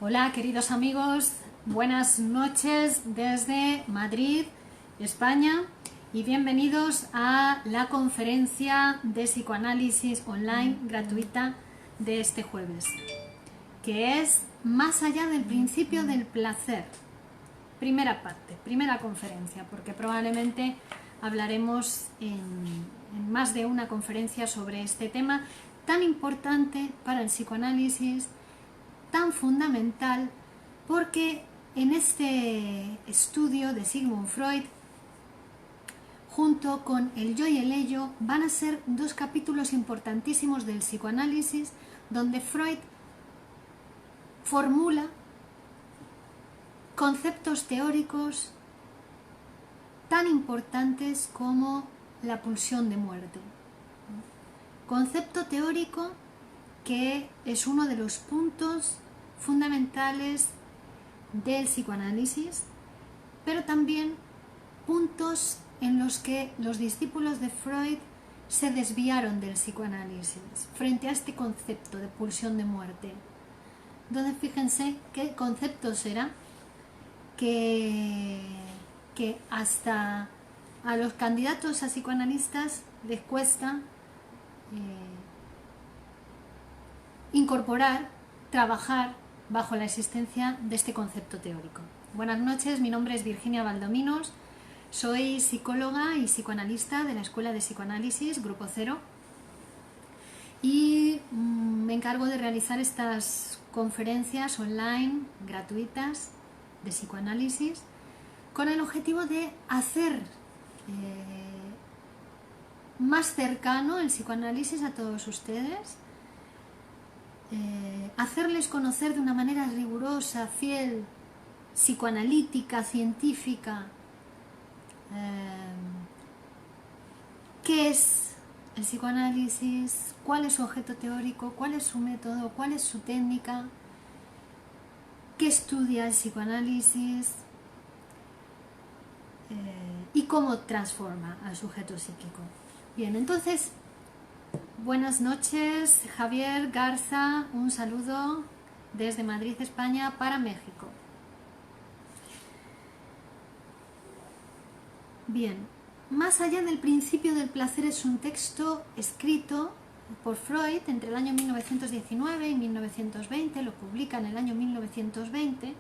Hola queridos amigos, buenas noches desde Madrid, España, y bienvenidos a la conferencia de psicoanálisis online gratuita de este jueves, que es Más allá del principio del placer. Primera parte, primera conferencia, porque probablemente hablaremos en más de una conferencia sobre este tema tan importante para el psicoanálisis, tan fundamental, porque en este estudio de Sigmund Freud, junto con el yo y el ello, van a ser dos capítulos importantísimos del psicoanálisis, donde Freud formula conceptos teóricos tan importantes como la pulsión de muerte. Concepto teórico que es uno de los puntos fundamentales del psicoanálisis, pero también puntos en los que los discípulos de Freud se desviaron del psicoanálisis frente a este concepto de pulsión de muerte, donde fíjense qué concepto será que hasta a los candidatos a psicoanalistas les cuesta incorporar, trabajar bajo la existencia de este concepto teórico. Buenas noches, mi nombre es Virginia Valdominos, soy psicóloga y psicoanalista de la Escuela de Psicoanálisis, Grupo Cero, y me encargo de realizar estas conferencias online gratuitas de psicoanálisis con el objetivo de hacer más cercano el psicoanálisis a todos ustedes, hacerles conocer de una manera rigurosa, fiel, psicoanalítica, científica, qué es el psicoanálisis, cuál es su objeto teórico, cuál es su método, cuál es su técnica, qué estudia el psicoanálisis y cómo transforma al sujeto psíquico. Bien, entonces, buenas noches, Javier Garza, un saludo desde Madrid, España, para México. Bien, Más allá del principio del placer es un texto escrito por Freud entre el año 1919 y 1920, lo publica en el año 1920,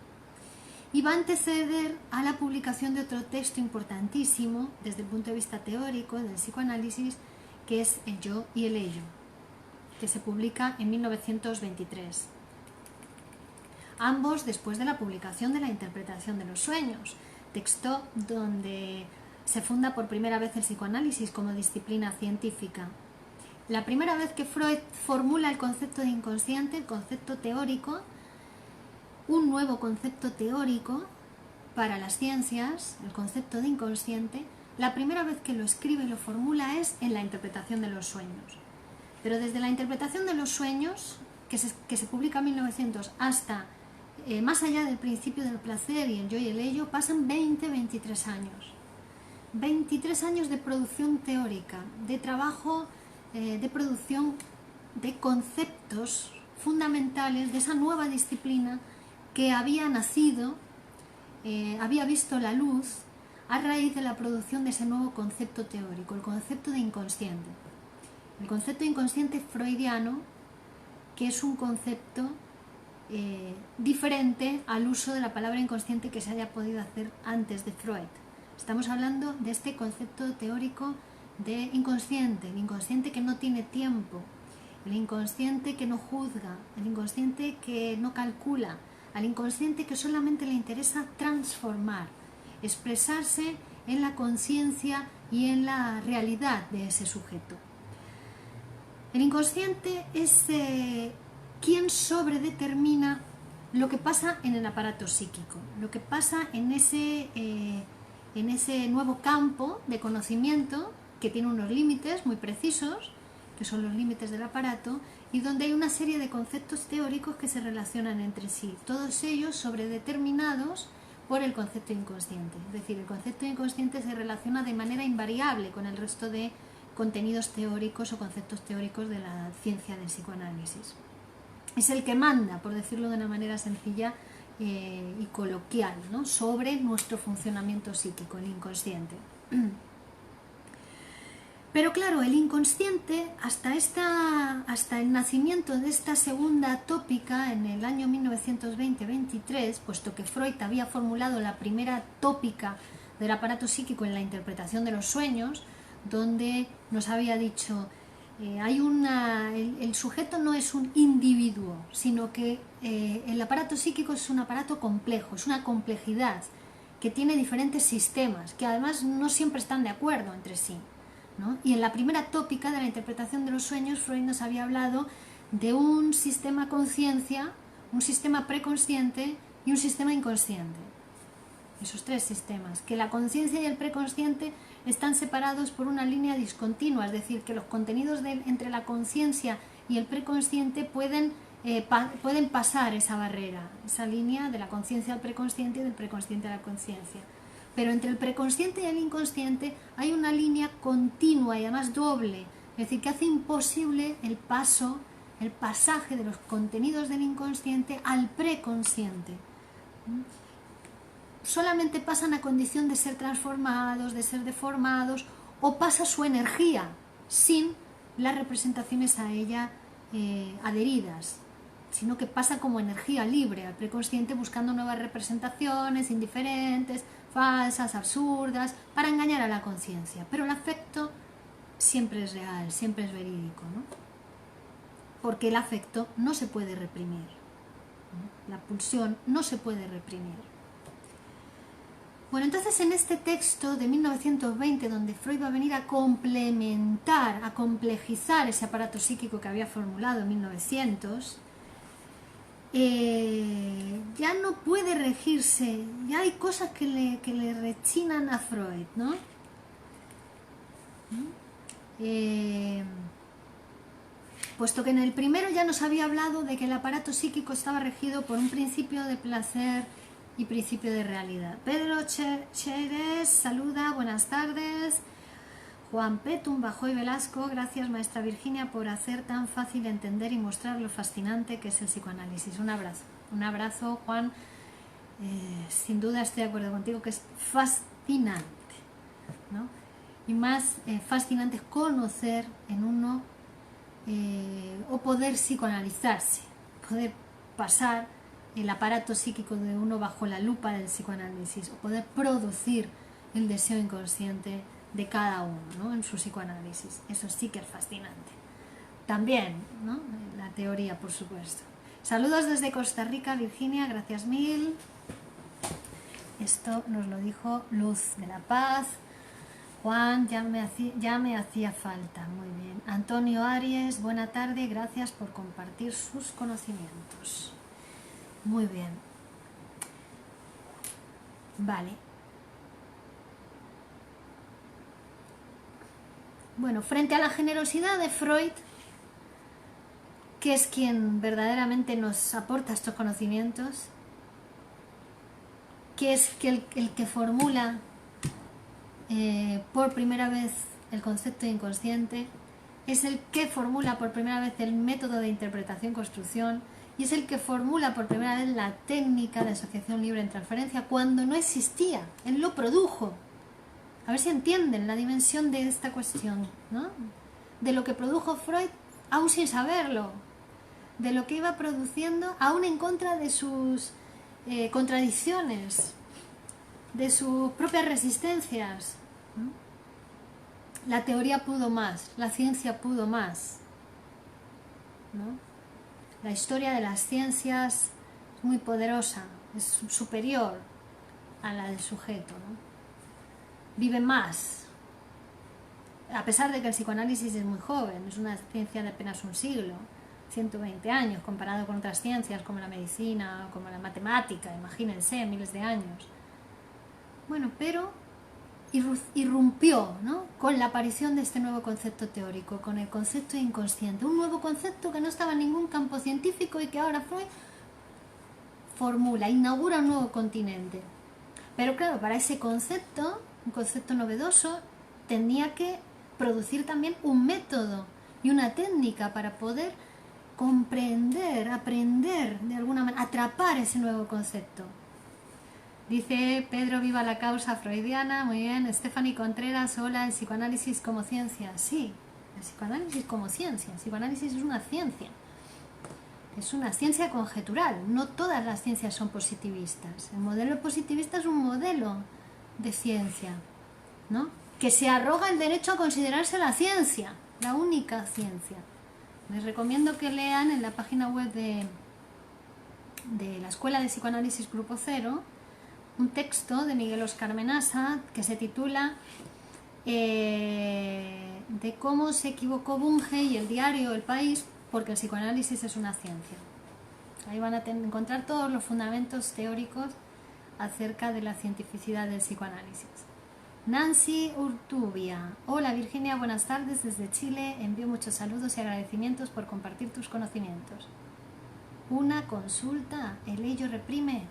y va a anteceder a la publicación de otro texto importantísimo desde el punto de vista teórico del psicoanálisis, que es El yo y el ello, que se publica en 1923. Ambos después de la publicación de La interpretación de los sueños, texto donde se funda por primera vez el psicoanálisis como disciplina científica. La primera vez que Freud formula el concepto de inconsciente, el concepto teórico, un nuevo concepto teórico para las ciencias, el concepto de inconsciente, la primera vez que lo escribe y lo formula es en La interpretación de los sueños. Pero desde La interpretación de los sueños, que se publica en 1900, hasta Más allá del principio del placer y El yo y el ello, pasan 20-23 años. 23 años de producción teórica, de trabajo, de producción de conceptos fundamentales de esa nueva disciplina que había nacido, había visto la luz a raíz de la producción de ese nuevo concepto teórico, el concepto de inconsciente. El concepto de inconsciente freudiano, que es un concepto diferente al uso de la palabra inconsciente que se haya podido hacer antes de Freud. Estamos hablando de este concepto teórico de inconsciente, el inconsciente que no tiene tiempo, el inconsciente que no juzga, el inconsciente que no calcula, al inconsciente que solamente le interesa transformar, expresarse en la conciencia y en la realidad de ese sujeto. El inconsciente es quien sobredetermina lo que pasa en el aparato psíquico, lo que pasa en ese nuevo campo de conocimiento que tiene unos límites muy precisos, que son los límites del aparato, y donde hay una serie de conceptos teóricos que se relacionan entre sí, todos ellos sobredeterminados por el concepto inconsciente. Es decir, el concepto inconsciente se relaciona de manera invariable con el resto de contenidos teóricos o conceptos teóricos de la ciencia del psicoanálisis. es el que manda, por decirlo de una manera sencilla y coloquial, ¿no? Sobre nuestro funcionamiento psíquico, el inconsciente. Pero claro, el inconsciente, hasta el nacimiento de esta segunda tópica en el año 1920-23, puesto que Freud había formulado la primera tópica del aparato psíquico en la interpretación de los sueños, donde nos había dicho, el sujeto no es un individuo, sino que el aparato psíquico es un aparato complejo, es una complejidad que tiene diferentes sistemas, que además no siempre están de acuerdo entre sí, ¿no? Y en la primera tópica de la interpretación de los sueños, Freud nos había hablado de un sistema conciencia, un sistema preconsciente y un sistema inconsciente. Esos tres sistemas, que la conciencia y el preconsciente están separados por una línea discontinua, es decir, que los contenidos entre la conciencia y el preconsciente pueden pasar esa barrera, esa línea de la conciencia al preconsciente y del preconsciente a la conciencia. Pero entre el preconsciente y el inconsciente hay una línea continua y además doble, es decir, que hace imposible el pasaje de los contenidos del inconsciente al preconsciente. Solamente pasan a condición de ser transformados, de ser deformados, o pasa su energía sin las representaciones a ella adheridas, sino que pasa como energía libre al preconsciente buscando nuevas representaciones indiferentes, falsas, absurdas, para engañar a la conciencia. Pero el afecto siempre es real, siempre es verídico, ¿no? Porque el afecto no se puede reprimir, ¿no? La pulsión no se puede reprimir. Bueno, entonces en este texto de 1920, donde Freud va a venir a complementar, a complejizar ese aparato psíquico que había formulado en 1900, ya no puede regirse, ya hay cosas que le rechinan a Freud, ¿no? Puesto que en el primero ya nos había hablado de que el aparato psíquico estaba regido por un principio de placer y principio de realidad. Pedro Cheres saluda, buenas tardes. Juan Petum, Bajoy Velasco, gracias maestra Virginia por hacer tan fácil entender y mostrar lo fascinante que es el psicoanálisis. Un abrazo Juan, sin duda estoy de acuerdo contigo que es fascinante, ¿no? Y más fascinante es conocer en uno o poder psicoanalizarse, poder pasar el aparato psíquico de uno bajo la lupa del psicoanálisis, o poder producir el deseo inconsciente de cada uno, ¿no? En su psicoanálisis. Eso sí que es fascinante. También, ¿no? La teoría, por supuesto. Saludos desde Costa Rica, Virginia, gracias mil. Esto nos lo dijo Luz de la Paz. Juan, ya me hacía falta. Muy bien. Antonio Aries, buena tarde, gracias por compartir sus conocimientos. Muy bien. Vale. Bueno, frente a la generosidad de Freud, que es quien verdaderamente nos aporta estos conocimientos, que es el que formula por primera vez el concepto de inconsciente, es el que formula por primera vez el método de interpretación-construcción y es el que formula por primera vez la técnica de asociación libre en transferencia cuando no existía, él lo produjo. A ver si entienden la dimensión de esta cuestión, ¿no? De lo que produjo Freud, aún sin saberlo, de lo que iba produciendo, aún en contra de sus contradicciones, de sus propias resistencias, ¿no? La teoría pudo más, la ciencia pudo más, ¿no? La historia de las ciencias es muy poderosa, es superior a la del sujeto, ¿no? Vive más, a pesar de que el psicoanálisis es muy joven, es una ciencia de apenas un siglo, 120 años, comparado con otras ciencias como la medicina, como la matemática, imagínense, miles de años. Bueno, pero irrumpió, ¿no? Con la aparición de este nuevo concepto teórico, con el concepto inconsciente, un nuevo concepto que no estaba en ningún campo científico y que ahora Freud formula, inaugura un nuevo continente. Pero claro, para ese concepto, un concepto novedoso, tenía que producir también un método y una técnica para poder comprender, aprender de alguna manera, atrapar ese nuevo concepto. Dice Pedro, viva la causa freudiana, muy bien. Stephanie Contreras, hola, el psicoanálisis como ciencia. Sí, el psicoanálisis como ciencia. El psicoanálisis es una ciencia. Es una ciencia conjetural. No todas las ciencias son positivistas. El modelo positivista es un modelo de ciencia, ¿no? Que se arroga el derecho a considerarse la ciencia, la única ciencia. Les recomiendo que lean en la página web de la Escuela de Psicoanálisis Grupo Cero un texto de Miguel Óscar Menasa que se titula de cómo se equivocó Bunge y el diario El País porque el psicoanálisis es una ciencia. Ahí van a encontrar todos los fundamentos teóricos acerca de la cientificidad del psicoanálisis. Nancy Urtubia, hola Virginia, buenas tardes desde Chile, envío muchos saludos y agradecimientos por compartir tus conocimientos. Una consulta, ¿el ello reprime?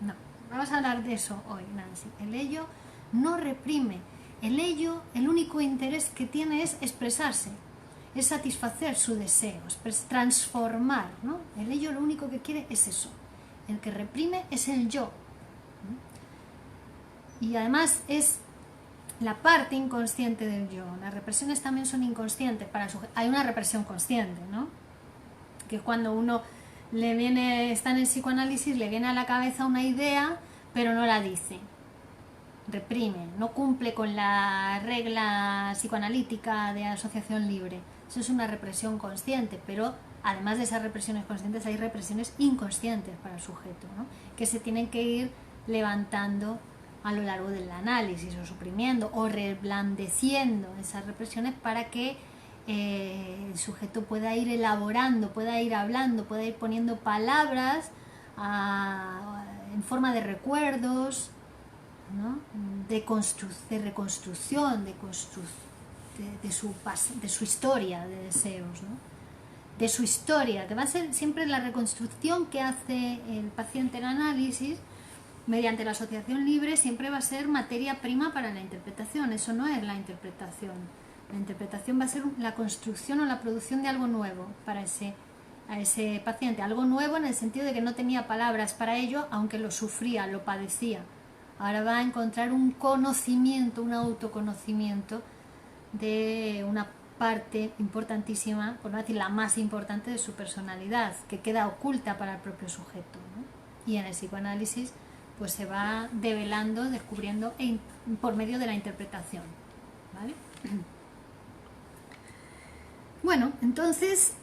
No, vamos a hablar de eso hoy, Nancy. El ello no reprime, el ello, el único interés que tiene es expresarse, es satisfacer su deseo, es transformar, ¿no? El ello lo único que quiere es eso, el que reprime es el yo. Y además es la parte inconsciente del yo. Las represiones también son inconscientes. Hay una represión consciente, ¿no? Que cuando uno está en el psicoanálisis, le viene a la cabeza una idea, pero no la dice. Reprime, no cumple con la regla psicoanalítica de asociación libre. Eso es una represión consciente, pero además de esas represiones conscientes hay represiones inconscientes para el sujeto, ¿no? Que se tienen que ir levantando a lo largo del análisis, o suprimiendo o reblandeciendo esas represiones para que el sujeto pueda ir elaborando, pueda ir hablando, pueda ir poniendo palabras en forma de recuerdos, ¿no? de reconstrucción, de su historia de deseos, ¿no? De su historia, que va a ser siempre la reconstrucción que hace el paciente en análisis mediante la asociación libre, siempre va a ser materia prima para la interpretación. Eso no es la interpretación. La interpretación va a ser la construcción o la producción de algo nuevo para a ese paciente. Algo nuevo en el sentido de que no tenía palabras para ello, aunque lo sufría, lo padecía. Ahora va a encontrar un conocimiento, un autoconocimiento de una parte importantísima, por no decir la más importante de su personalidad, que queda oculta para el propio sujeto, ¿no? Y en el psicoanálisis pues se va develando, descubriendo por medio de la interpretación, ¿vale? Bueno, entonces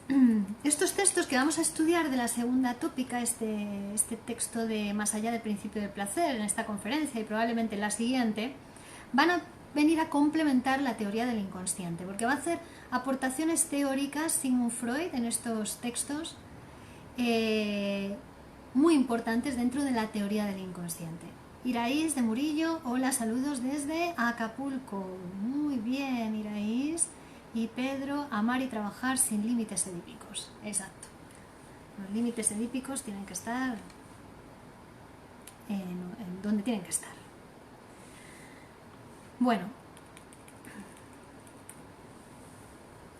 estos textos que vamos a estudiar de la segunda tópica, este texto de Más allá del principio del placer en esta conferencia y probablemente en la siguiente, van a venir a complementar la teoría del inconsciente, porque va a hacer aportaciones teóricas Sigmund Freud en estos textos muy importantes dentro de la teoría del inconsciente. Iraís de Murillo, hola, saludos desde Acapulco. Muy bien, Iraís. Y Pedro, amar y trabajar sin límites edípicos. Exacto. Los límites edípicos tienen que estar en donde tienen que estar. Bueno.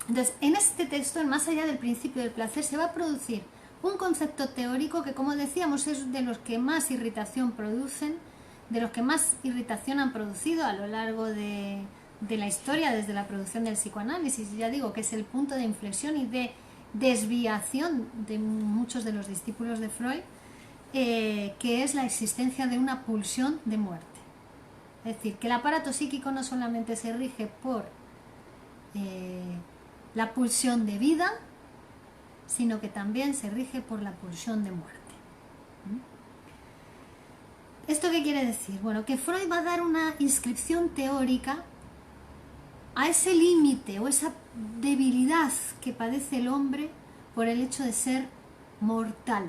Entonces, en este texto, en Más allá del principio del placer, se va a producir un concepto teórico que, como decíamos, es de los que más irritación producen, de los que más irritación han producido a lo largo de la historia desde la producción del psicoanálisis. Ya digo que es el punto de inflexión y de desviación de muchos de los discípulos de Freud, que es la existencia de una pulsión de muerte. Es decir, que el aparato psíquico no solamente se rige por la pulsión de vida, sino que también se rige por la pulsión de muerte. ¿Esto qué quiere decir? Bueno, que Freud va a dar una inscripción teórica a ese límite o esa debilidad que padece el hombre por el hecho de ser mortal,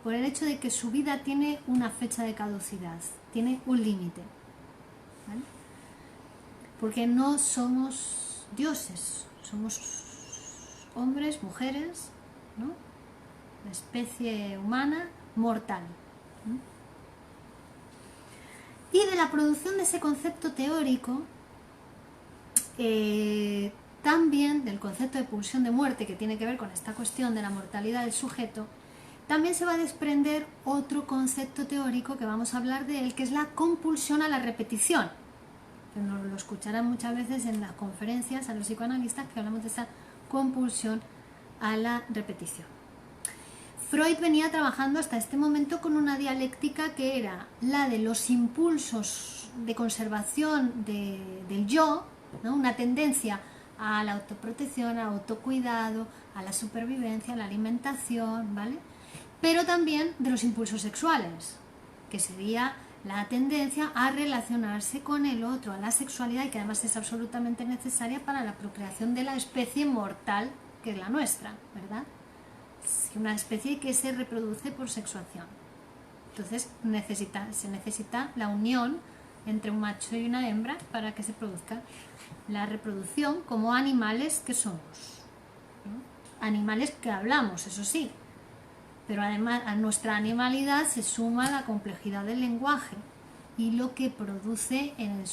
por el hecho de que su vida tiene una fecha de caducidad, tiene un límite, ¿vale? Porque no somos dioses, somos hombres, mujeres, ¿no? La especie humana mortal. Y de la producción de ese concepto teórico también del concepto de pulsión de muerte, que tiene que ver con esta cuestión de la mortalidad del sujeto, también se va a desprender otro concepto teórico que vamos a hablar de él, que es la compulsión a la repetición. Que nos lo escucharán muchas veces en las conferencias a los psicoanalistas que hablamos de esa compulsión a la repetición. Freud venía trabajando hasta este momento con una dialéctica que era la de los impulsos de conservación del yo, ¿no? Una tendencia a la autoprotección, al autocuidado, a la supervivencia, a la alimentación, ¿vale? Pero también de los impulsos sexuales, que sería la tendencia a relacionarse con el otro, a la sexualidad, y que además es absolutamente necesaria para la procreación de la especie mortal que es la nuestra, ¿verdad? Es una especie que se reproduce por sexuación. Entonces se necesita la unión entre un macho y una hembra para que se produzca la reproducción como animales que somos, ¿no? Animales que hablamos, eso sí, pero además a nuestra animalidad se suma la complejidad del lenguaje y lo que produce en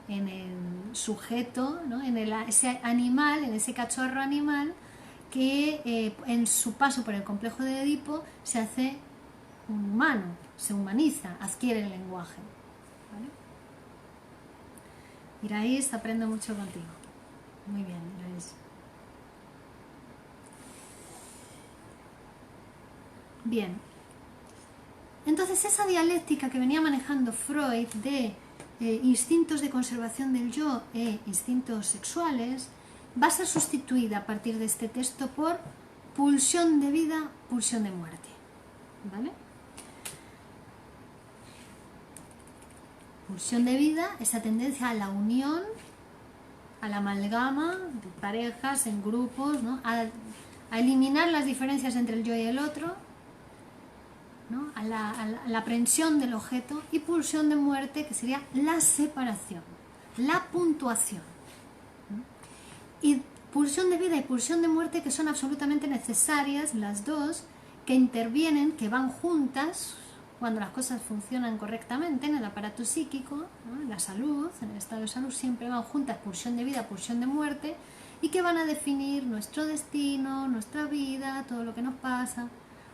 el sujeto, ¿no? Ese animal, en ese cachorro animal que en su paso por el complejo de Edipo se hace un humano, se humaniza, adquiere el lenguaje, ¿vale? Iraís, aprendo mucho contigo. Muy bien, Iraís. Bien, entonces esa dialéctica que venía manejando Freud de instintos de conservación del yo e instintos sexuales va a ser sustituida a partir de este texto por pulsión de vida, pulsión de muerte, ¿vale? Pulsión de vida, esa tendencia a la unión, a la amalgama de parejas en grupos, ¿no? A eliminar las diferencias entre el yo y el otro, ¿no? A la aprehensión del objeto, y pulsión de muerte, que sería la separación, la puntuación, ¿no? Y pulsión de vida y pulsión de muerte, que son absolutamente necesarias las dos, que intervienen, que van juntas cuando las cosas funcionan correctamente en el aparato psíquico, ¿no? En la salud, en el estado de salud, siempre van juntas pulsión de vida, pulsión de muerte, y que van a definir nuestro destino, nuestra vida, todo lo que nos pasa.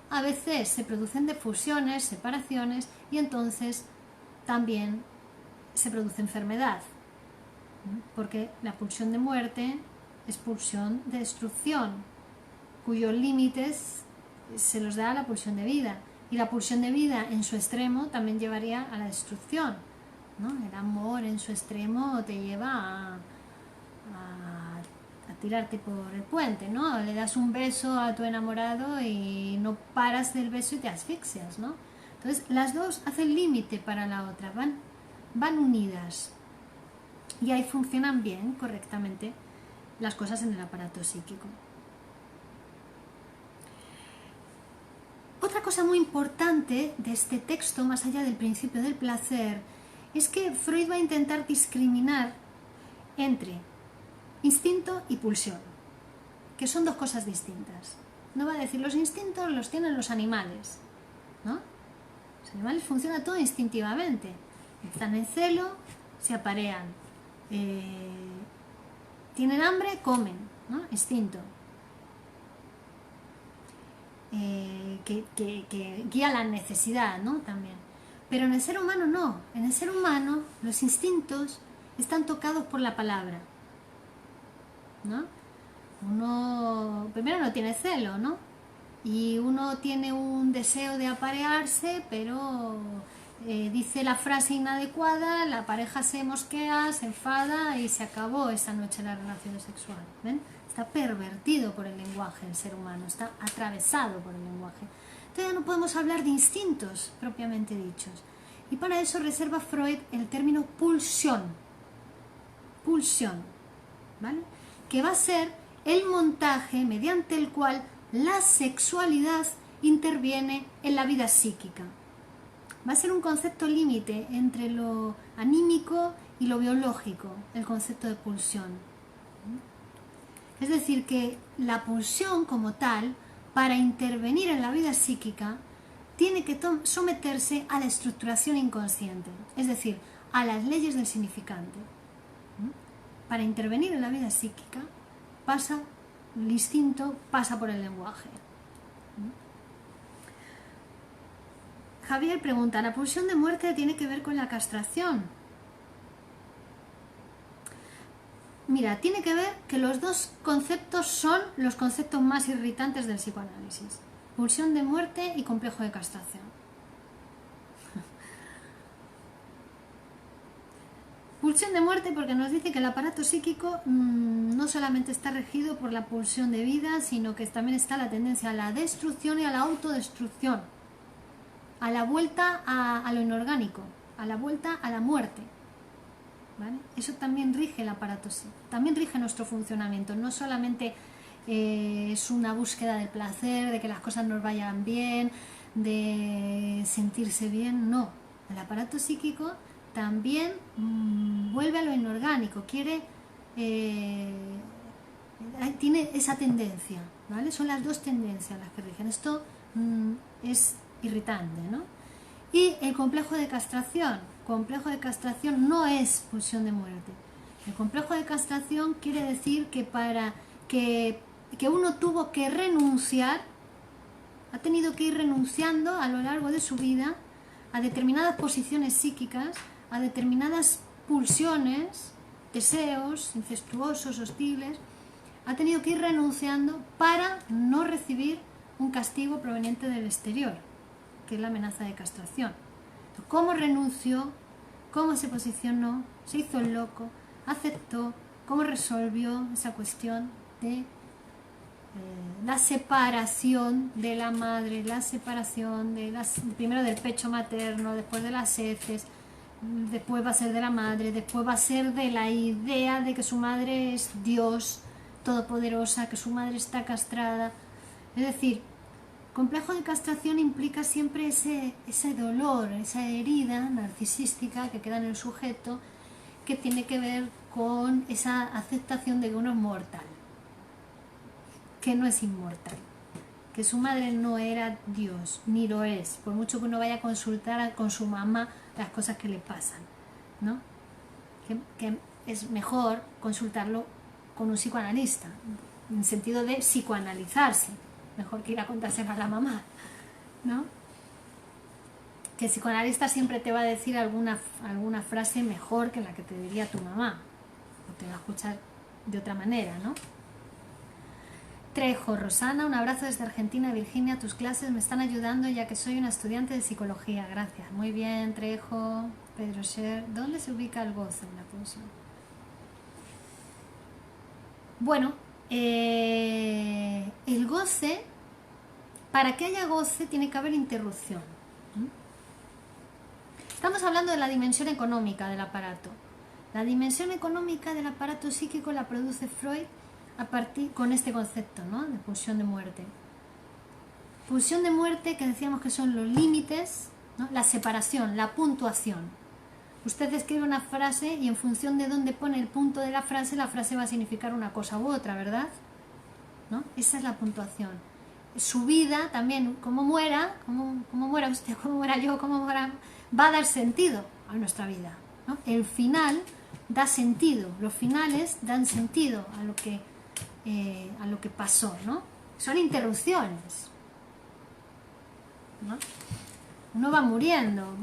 A veces se producen fusiones, separaciones, y entonces también se produce enfermedad, ¿no? Porque la pulsión de muerte es pulsión de destrucción, cuyos límites se los da la pulsión de vida, y la pulsión de vida en su extremo también llevaría a la destrucción, ¿no? El amor en su extremo te lleva a tirarte por el puente, ¿no? Le das un beso a tu enamorado y no paras del beso y te asfixias, ¿no? Entonces las dos hacen límite para la otra, van unidas, y ahí funcionan bien, correctamente, las cosas en el aparato psíquico. Otra cosa muy importante de este texto, más allá del principio del placer, es que Freud va a intentar discriminar entre instinto y pulsión, que son dos cosas distintas. No va a decir los instintos los tienen los animales, ¿no? Los animales funcionan todo instintivamente. Están en celo, se aparean. Tienen hambre, comen, ¿no? Instinto. Que guía la necesidad, ¿no? También. Pero en el ser humano no. En el ser humano los instintos están tocados por la palabra, ¿no? Uno primero no tiene celo, ¿no? Y uno tiene un deseo de aparearse, pero dice la frase inadecuada, la pareja se mosquea, se enfada y se acabó esa noche la relación sexual. ¿Ven? Está pervertido por el lenguaje el ser humano, está atravesado por el lenguaje. Entonces ya no podemos hablar de instintos propiamente dichos. Y para eso reserva Freud el término pulsión. Pulsión, ¿vale? Que va a ser el montaje mediante el cual la sexualidad interviene en la vida psíquica. Va a ser un concepto límite entre lo anímico y lo biológico, el concepto de pulsión. Es decir, que la pulsión como tal, para intervenir en la vida psíquica, tiene que someterse a la estructuración inconsciente, es decir, a las leyes del significante. para intervenir en la vida psíquica, el instinto pasa por el lenguaje. Javier pregunta, ¿la pulsión de muerte tiene que ver con la castración? Mira, tiene que ver que los dos conceptos son los conceptos más irritantes del psicoanálisis. Pulsión de muerte y complejo de castración. Pulsión de muerte porque nos dice que el aparato psíquico no solamente está regido por la pulsión de vida, sino que también está la tendencia a la destrucción y a la autodestrucción, a la vuelta a lo inorgánico, a la vuelta a la muerte. ¿Vale? Eso también rige el aparato psíquico, también rige nuestro funcionamiento, no solamente es una búsqueda del placer, de que las cosas nos vayan bien, de sentirse bien, no. El aparato psíquico también vuelve a lo inorgánico, tiene esa tendencia, ¿vale? Son las dos tendencias las que rigen. Esto es irritante, ¿no? Y el complejo de castración no es pulsión de muerte. El complejo de castración quiere decir que para que uno tuvo que renunciar, ha tenido que ir renunciando a lo largo de su vida a determinadas posiciones psíquicas, a determinadas pulsiones, deseos incestuosos, hostiles, ha tenido que ir renunciando para no recibir un castigo proveniente del exterior, que es la amenaza de castración. ¿Cómo renunció? ¿Cómo se posicionó? ¿Se hizo el loco? ¿Aceptó? ¿Cómo resolvió esa cuestión de la separación de la madre, la separación primero del pecho materno, después de las heces, después va a ser de la madre, después va a ser de la idea de que su madre es Dios todopoderosa, que su madre está castrada? Es decir, complejo de castración implica siempre ese dolor, esa herida narcisística que queda en el sujeto, que tiene que ver con esa aceptación de que uno es mortal, que no es inmortal, que su madre no era Dios, ni lo es, por mucho que uno vaya a consultar con su mamá las cosas que le pasan, ¿no? Que es mejor consultarlo con un psicoanalista, en sentido de psicoanalizarse, mejor que ir a contárselo a la mamá, ¿no? Que el psicoanalista siempre te va a decir alguna frase mejor que la que te diría tu mamá, o te va a escuchar de otra manera, ¿no? Trejo, Rosana, un abrazo desde Argentina. Virginia, tus clases me están ayudando ya que soy una estudiante de psicología. Gracias. Muy bien, Trejo. Pedro Scher, ¿dónde se ubica el goce en la pulsión? Bueno, el goce, para que haya goce tiene que haber interrupción. Estamos hablando de la dimensión económica del aparato. La dimensión económica del aparato psíquico la produce Freud con este concepto, ¿no?, de pulsión de muerte. Pulsión de muerte, que decíamos que son los límites, ¿no?, la separación, la puntuación. Usted escribe una frase y en función de dónde pone el punto de la frase va a significar una cosa u otra, ¿verdad? ¿No? Esa es la puntuación. Su vida también, como muera usted, como muera yo, va a dar sentido a nuestra vida, ¿no? El final da sentido, los finales dan sentido a lo que pasó, ¿no? Son interrupciones, ¿no? Uno va muriendo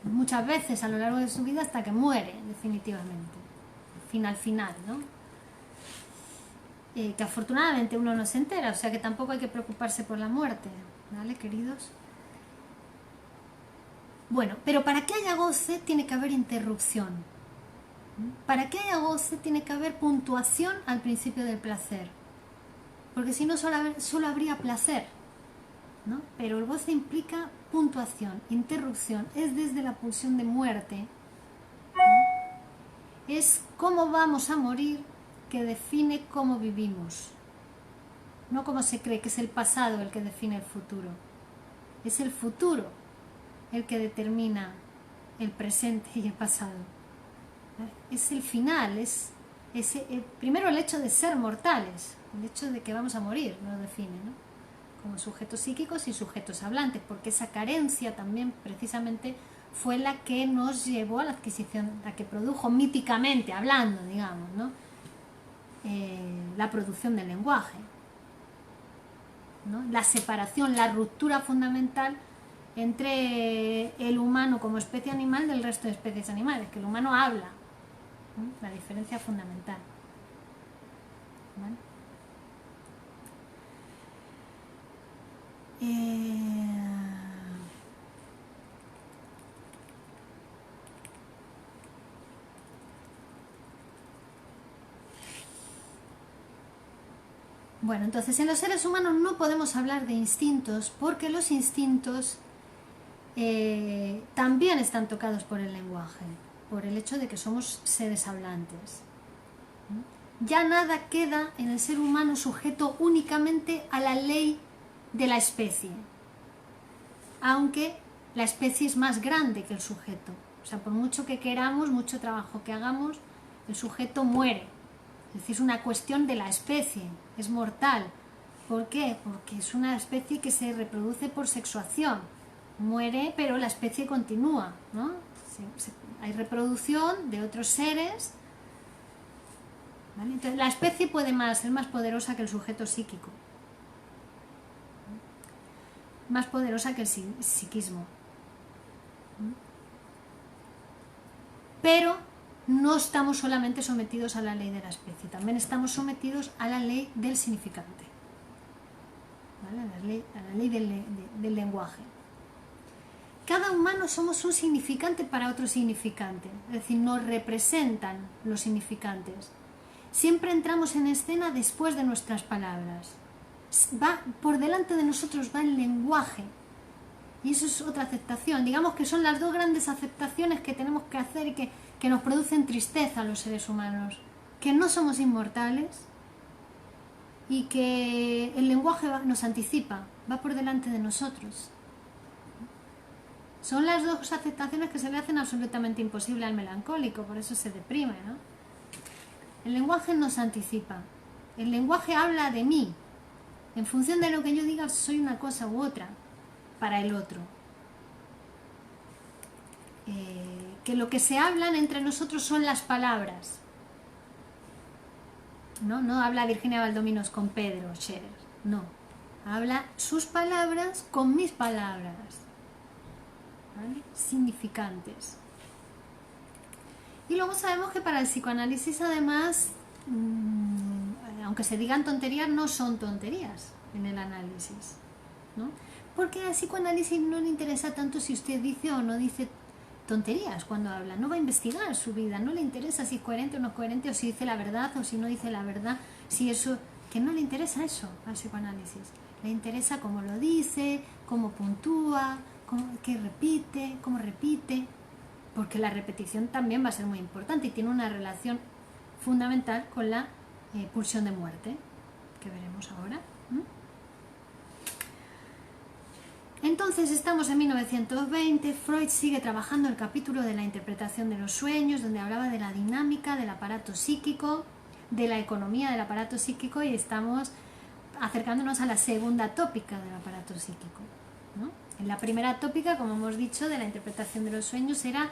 muchas veces a lo largo de su vida hasta que muere definitivamente, final, ¿no? Que afortunadamente uno no se entera, o sea que tampoco hay que preocuparse por la muerte, ¿vale, queridos? Bueno, pero para que haya goce tiene que haber interrupción. Para que haya goce tiene que haber puntuación al principio del placer, porque si no solo habría placer, ¿no? Pero el goce implica puntuación, interrupción, es desde la pulsión de muerte, ¿no? Es cómo vamos a morir que define cómo vivimos, no como se cree que es el pasado el que define el futuro. Es el futuro el que determina el presente y el pasado. Es el final, primero el hecho de ser mortales, el hecho de que vamos a morir nos define, ¿no?, como sujetos psíquicos y sujetos hablantes, porque esa carencia también precisamente fue la que nos llevó a la adquisición, la que produjo míticamente hablando, digamos, ¿no? La producción del lenguaje, ¿no? La separación, la ruptura fundamental entre el humano como especie animal del resto de especies animales, que el humano habla, ¿no? La diferencia fundamental, ¿vale? Bueno, entonces en los seres humanos no podemos hablar de instintos porque los instintos también están tocados por el lenguaje, por el hecho de que somos seres hablantes. Ya nada queda en el ser humano sujeto únicamente a la ley de la especie, aunque la especie es más grande que el sujeto. O sea, por mucho que queramos, mucho trabajo que hagamos, el sujeto muere. Es decir, es una cuestión de la especie, es mortal. ¿Por qué? Porque es una especie que se reproduce por sexuación. Muere, pero la especie continúa, ¿no? Hay reproducción de otros seres, ¿vale? Entonces, la especie puede ser más poderosa que el sujeto psíquico, más poderosa que el psiquismo. Pero no estamos solamente sometidos a la ley de la especie, también estamos sometidos a la ley del significante, ¿vale? A la ley del lenguaje. Cada humano somos un significante para otro significante, es decir, nos representan los significantes. Siempre entramos en escena después de nuestras palabras. Va por delante de nosotros, va el lenguaje. Y eso es otra aceptación. Digamos que son las dos grandes aceptaciones que tenemos que hacer y que nos producen tristeza a los seres humanos. Que no somos inmortales y que el lenguaje nos anticipa, va por delante de nosotros. Son las dos aceptaciones que se le hacen absolutamente imposible al melancólico, por eso se deprime, ¿no? El lenguaje nos anticipa. El lenguaje habla de mí. En función de lo que yo diga, soy una cosa u otra para el otro. Que lo que se hablan entre nosotros son las palabras. No habla Virginia Baldominos con Pedro Scherer, no. Habla sus palabras con mis palabras, ¿vale? Significantes. Y luego sabemos que para el psicoanálisis, además, aunque se digan tonterías, no son tonterías en el análisis, ¿no? Porque al psicoanálisis no le interesa tanto si usted dice o no dice tonterías cuando habla, no va a investigar su vida, no le interesa si es coherente o no es coherente, o si dice la verdad o si no dice la verdad, si eso, que no le interesa eso al psicoanálisis, le interesa cómo lo dice, cómo puntúa, cómo repite, porque la repetición también va a ser muy importante y tiene una relación fundamental con la pulsión de muerte, que veremos ahora. Entonces estamos en 1920, Freud sigue trabajando el capítulo de la interpretación de los sueños, donde hablaba de la dinámica del aparato psíquico, de la economía del aparato psíquico, y estamos acercándonos a la segunda tópica del aparato psíquico, ¿no? En la primera tópica, como hemos dicho, de la interpretación de los sueños era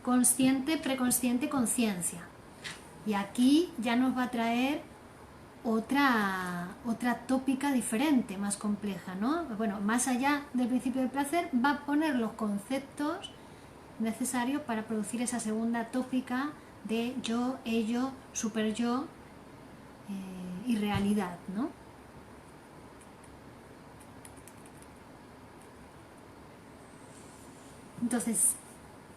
consciente, preconsciente, conciencia. Y aquí ya nos va a traer otra tópica diferente, más compleja, ¿no? Bueno, más allá del principio del placer, va a poner los conceptos necesarios para producir esa segunda tópica de yo, ello, superyo y realidad, ¿no? Entonces,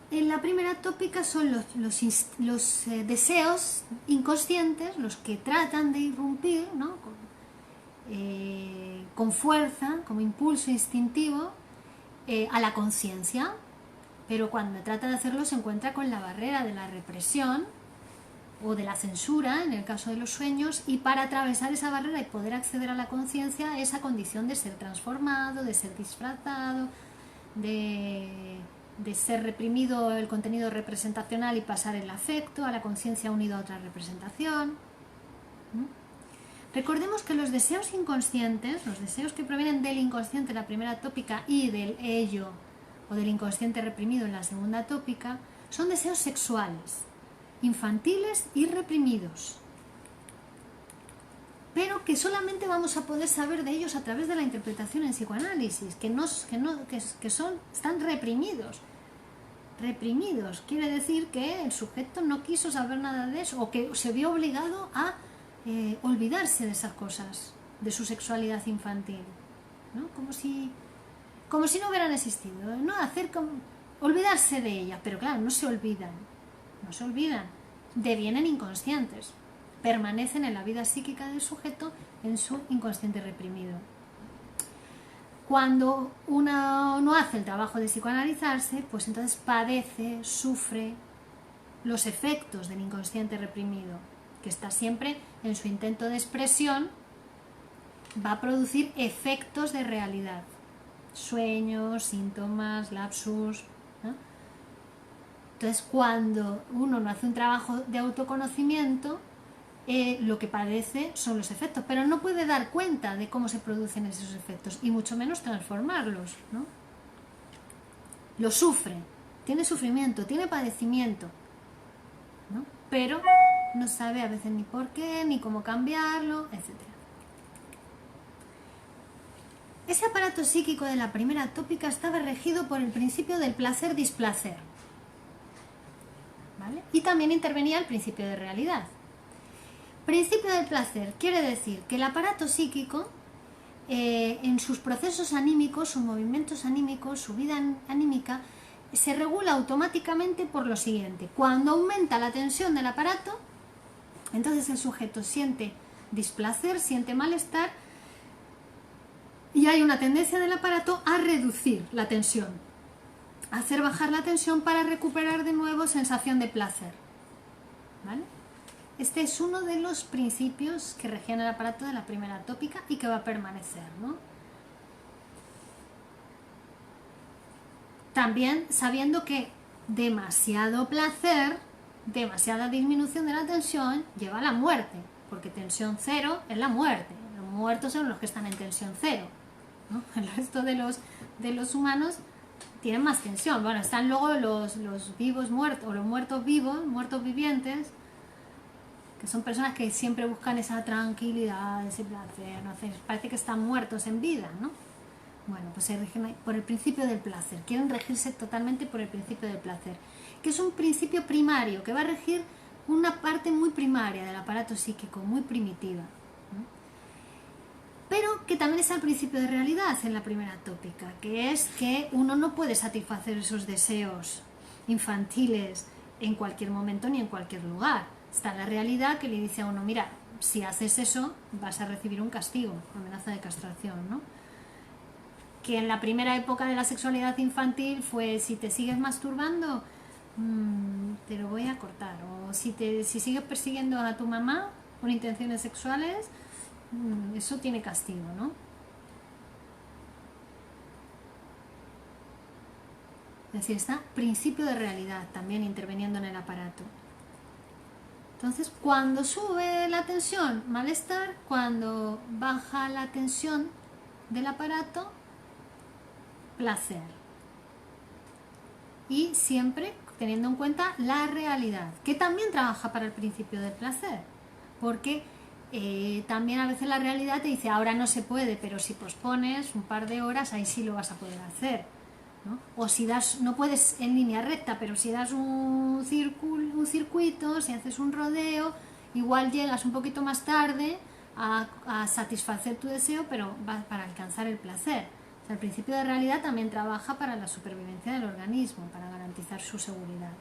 en la primera tópica son los deseos inconscientes, los que tratan de irrumpir, ¿no? Con fuerza, como impulso instintivo, a la conciencia, pero cuando trata de hacerlo se encuentra con la barrera de la represión o de la censura, en el caso de los sueños, y para atravesar esa barrera y poder acceder a la conciencia, esa condición de ser transformado, de ser disfrazado, de ser reprimido el contenido representacional y pasar el afecto a la conciencia unido a otra representación. Recordemos que los deseos inconscientes, los deseos que provienen del inconsciente, la primera tópica, y del ello o del inconsciente reprimido en la segunda tópica, son deseos sexuales, infantiles y reprimidos, pero que solamente vamos a poder saber de ellos a través de la interpretación en psicoanálisis, están reprimidos. Reprimidos quiere decir que el sujeto no quiso saber nada de eso, o que se vio obligado a olvidarse de esas cosas, de su sexualidad infantil, ¿no? Como si no hubieran existido, ¿no? Olvidarse de ella, pero claro, no se olvidan, devienen inconscientes, permanecen en la vida psíquica del sujeto en su inconsciente reprimido. Cuando uno no hace el trabajo de psicoanalizarse, pues entonces padece, sufre los efectos del inconsciente reprimido, que está siempre en su intento de expresión, va a producir efectos de realidad, sueños, síntomas, lapsus, ¿no? Entonces, cuando uno no hace un trabajo de autoconocimiento, lo que padece son los efectos, pero no puede dar cuenta de cómo se producen esos efectos y mucho menos transformarlos, ¿no? Lo sufre, tiene sufrimiento, tiene padecimiento, ¿no? Pero no sabe a veces ni por qué, ni cómo cambiarlo, etc. Ese aparato psíquico de la primera tópica estaba regido por el principio del placer-displacer, ¿vale? Y también intervenía el principio de realidad. Principio del placer quiere decir que el aparato psíquico, en sus procesos anímicos, sus movimientos anímicos, su vida anímica, se regula automáticamente por lo siguiente. Cuando aumenta la tensión del aparato, entonces el sujeto siente displacer, siente malestar, y hay una tendencia del aparato a reducir la tensión, a hacer bajar la tensión para recuperar de nuevo sensación de placer, ¿vale? Este es uno de los principios que regían el aparato de la primera tópica y que va a permanecer, ¿no? También sabiendo que demasiado placer, demasiada disminución de la tensión lleva a la muerte, porque tensión cero es la muerte. Los muertos son los que están en tensión cero, ¿no? El resto de los humanos tienen más tensión. Bueno, están luego los vivos muertos, o los muertos vivos, muertos vivientes, que son personas que siempre buscan esa tranquilidad, ese placer, ¿no? Parece que están muertos en vida, ¿no? Bueno, pues se rigen por el principio del placer, quieren regirse totalmente por el principio del placer, que es un principio primario, que va a regir una parte muy primaria del aparato psíquico, muy primitiva, ¿no? Pero que también está el principio de realidad en la primera tópica, que es que uno no puede satisfacer esos deseos infantiles en cualquier momento ni en cualquier lugar. Está la realidad que le dice a uno, mira, si haces eso vas a recibir un castigo, amenaza de castración, ¿no? Que en la primera época de la sexualidad infantil fue, si te sigues masturbando, te lo voy a cortar, o si sigues persiguiendo a tu mamá con intenciones sexuales, eso tiene castigo, ¿no? Es decir, está principio de realidad también interviniendo en el aparato. Entonces, cuando sube la tensión, malestar; cuando baja la tensión del aparato, placer. Y siempre teniendo en cuenta la realidad, que también trabaja para el principio del placer, porque también a veces la realidad te dice, ahora no se puede, pero si pospones un par de horas, ahí sí lo vas a poder hacer, ¿no? O si no puedes en línea recta, pero si das un circuito, si haces un rodeo, igual llegas un poquito más tarde a satisfacer tu deseo, pero para alcanzar el placer. O sea, el principio de realidad también trabaja para la supervivencia del organismo, para garantizar su seguridad.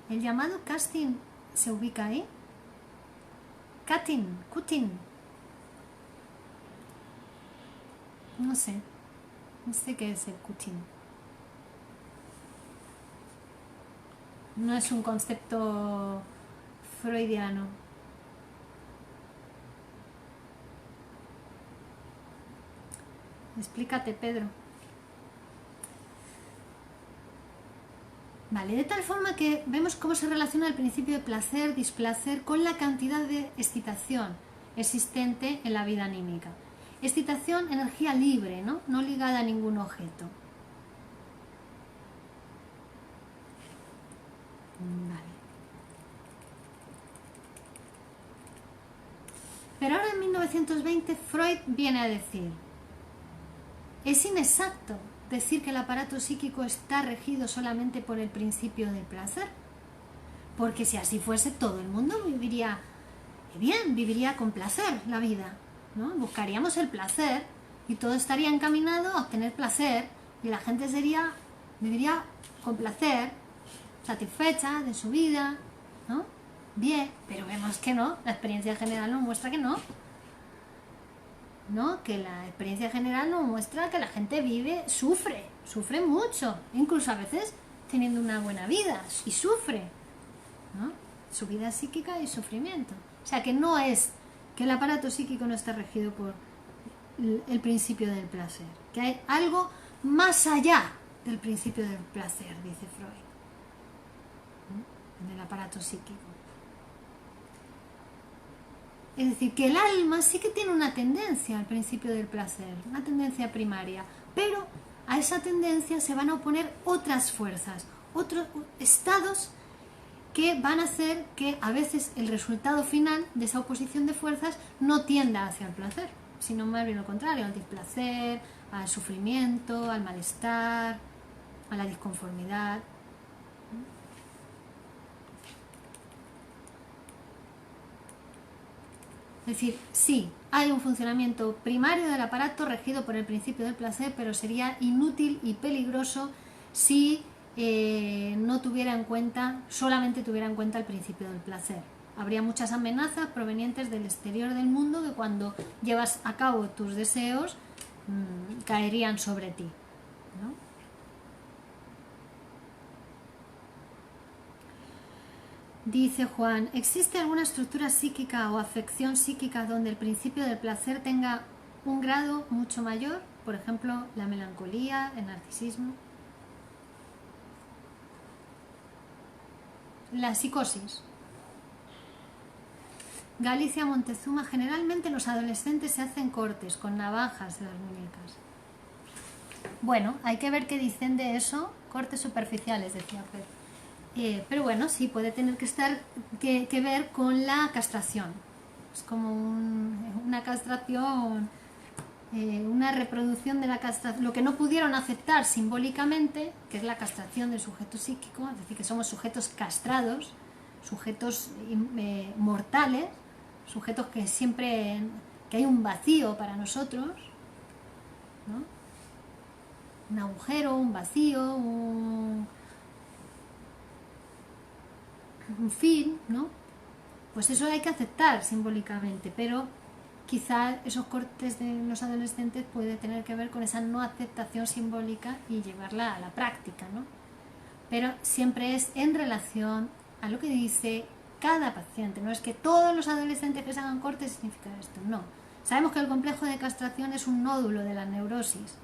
El llamado casting se ubica ahí. Cutting. No sé qué es el cutting. No es un concepto freudiano. Explícate, Pedro. Vale, de tal forma que vemos cómo se relaciona el principio de placer, displacer con la cantidad de excitación existente en la vida anímica. Excitación, energía libre, ¿no? No ligada a ningún objeto. Vale. Pero ahora en 1920 Freud viene a decir, es inexacto decir que el aparato psíquico está regido solamente por el principio del placer, porque si así fuese todo el mundo viviría bien, viviría con placer la vida, ¿no? Buscaríamos el placer y todo estaría encaminado a obtener placer y la gente viviría con placer, satisfecha de su vida, ¿no? Bien, pero vemos que no, la experiencia general nos muestra que no, ¿no? Que la experiencia general nos muestra que la gente sufre mucho, incluso a veces teniendo una buena vida y sufre, ¿no? Su vida psíquica y sufrimiento. O sea que no es que el aparato psíquico no está regido por el principio del placer, que hay algo más allá del principio del placer, dice Freud, ¿no? En el aparato psíquico. Es decir, que el alma sí que tiene una tendencia al principio del placer, una tendencia primaria, pero a esa tendencia se van a oponer otras fuerzas, otros estados que van a hacer que a veces el resultado final de esa oposición de fuerzas no tienda hacia el placer, sino más bien lo contrario, al displacer, al sufrimiento, al malestar, a la disconformidad. Es decir, sí, hay un funcionamiento primario del aparato regido por el principio del placer, pero sería inútil y peligroso si no tuviera en cuenta, solamente tuviera en cuenta el principio del placer. Habría muchas amenazas provenientes del exterior del mundo que cuando llevas a cabo tus deseos caerían sobre ti, ¿no? Dice Juan, ¿existe alguna estructura psíquica o afección psíquica donde el principio del placer tenga un grado mucho mayor? Por ejemplo, la melancolía, el narcisismo. La psicosis. Galicia Montezuma, generalmente los adolescentes se hacen cortes con navajas en las muñecas. Bueno, hay que ver qué dicen de eso, cortes superficiales, decía Pedro. Pero bueno, sí, puede tener que ver con la castración. Es como una castración, una reproducción de la castración, lo que no pudieron aceptar simbólicamente, que es la castración del sujeto psíquico, es decir, que somos sujetos castrados, sujetos mortales, sujetos que que hay un vacío para nosotros, ¿no? Un agujero, un vacío, un fin, ¿no? Pues eso hay que aceptar simbólicamente, pero quizá esos cortes de los adolescentes puede tener que ver con esa no aceptación simbólica y llevarla a la práctica, ¿no? Pero siempre es en relación a lo que dice cada paciente, no es que todos los adolescentes que se hagan cortes significa esto, no. Sabemos que el complejo de castración es un nódulo de la neurosis,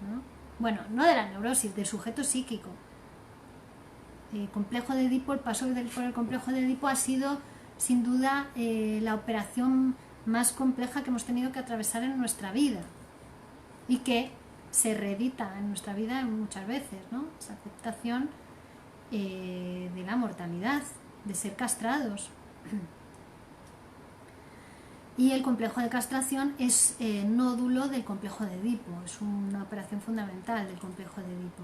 ¿no? Bueno, no de la neurosis, del sujeto psíquico. El complejo de Edipo, el paso por el complejo de Edipo ha sido sin duda la operación más compleja que hemos tenido que atravesar en nuestra vida y que se reedita en nuestra vida muchas veces, ¿no? Esa aceptación de la mortalidad, de ser castrados. Y el complejo de castración es nódulo del complejo de Edipo, es una operación fundamental del complejo de Edipo.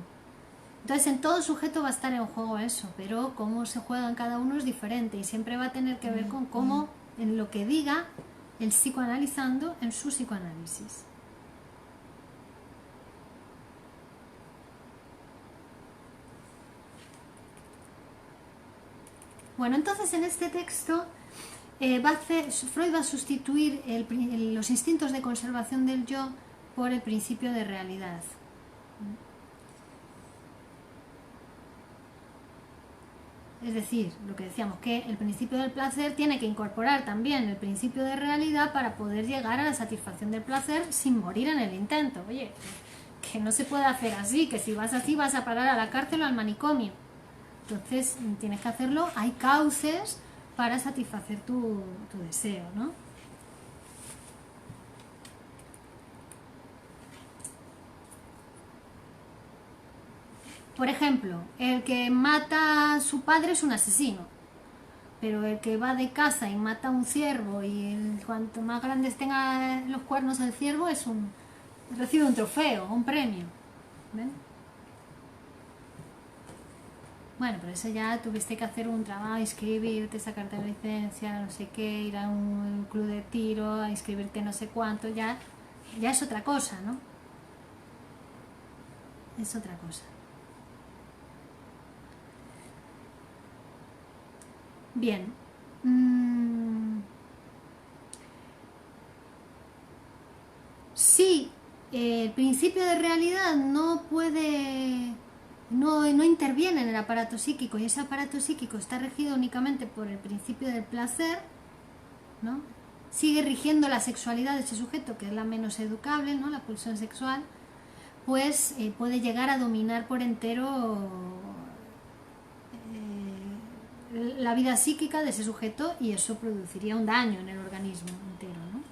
Entonces en todo sujeto va a estar en juego eso, pero cómo se juega en cada uno es diferente y siempre va a tener que ver con cómo, en lo que diga el psicoanalizando en su psicoanálisis. Bueno, entonces en este texto Freud va a sustituir los instintos de conservación del yo por el principio de realidad. Es decir, lo que decíamos, que el principio del placer tiene que incorporar también el principio de realidad para poder llegar a la satisfacción del placer sin morir en el intento. Oye, que no se puede hacer así, que si vas así vas a parar a la cárcel o al manicomio. Entonces tienes que hacerlo, hay cauces para satisfacer tu deseo, ¿no? Por ejemplo, el que mata a su padre es un asesino, pero el que va de caza y mata a un ciervo y cuanto más grandes tenga los cuernos el ciervo recibe un trofeo, un premio. ¿Ven? Bueno, pero eso ya tuviste que hacer un trabajo, inscribirte, sacarte la licencia, no sé qué, ir a un club de tiro, a inscribirte no sé cuánto, ya es otra cosa, ¿no? Es otra cosa. Bien. Sí, el principio de realidad no puede, no interviene en el aparato psíquico y ese aparato psíquico está regido únicamente por el principio del placer, ¿no? Sigue rigiendo la sexualidad de ese sujeto, que es la menos educable, ¿no? La pulsión sexual, pues puede llegar a dominar por entero la vida psíquica de ese sujeto y eso produciría un daño en el organismo entero, ¿no?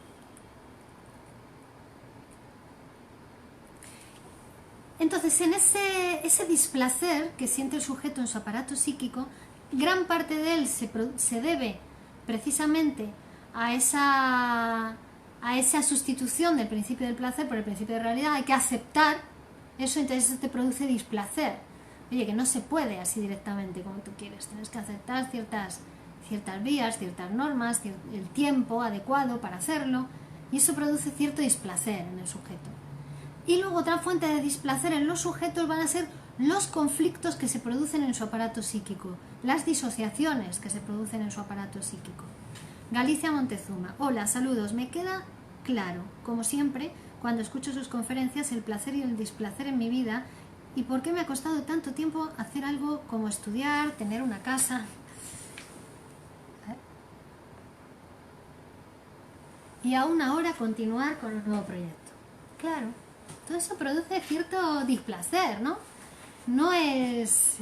Entonces, en ese displacer que siente el sujeto en su aparato psíquico, gran parte de él se debe precisamente a esa sustitución del principio del placer por el principio de realidad. Hay que aceptar eso, entonces eso te produce displacer. Oye, que no se puede así directamente como tú quieres. Tienes que aceptar ciertas vías, ciertas normas, el tiempo adecuado para hacerlo, y eso produce cierto displacer en el sujeto. Y luego otra fuente de displacer en los sujetos van a ser los conflictos que se producen en su aparato psíquico, las disociaciones que se producen en su aparato psíquico. Galicia Montezuma: hola, saludos, me queda claro, como siempre, cuando escucho sus conferencias, el placer y el displacer en mi vida y por qué me ha costado tanto tiempo hacer algo como estudiar, tener una casa y aún ahora continuar con un nuevo proyecto. Claro, todo eso produce cierto displacer, ¿no? No es...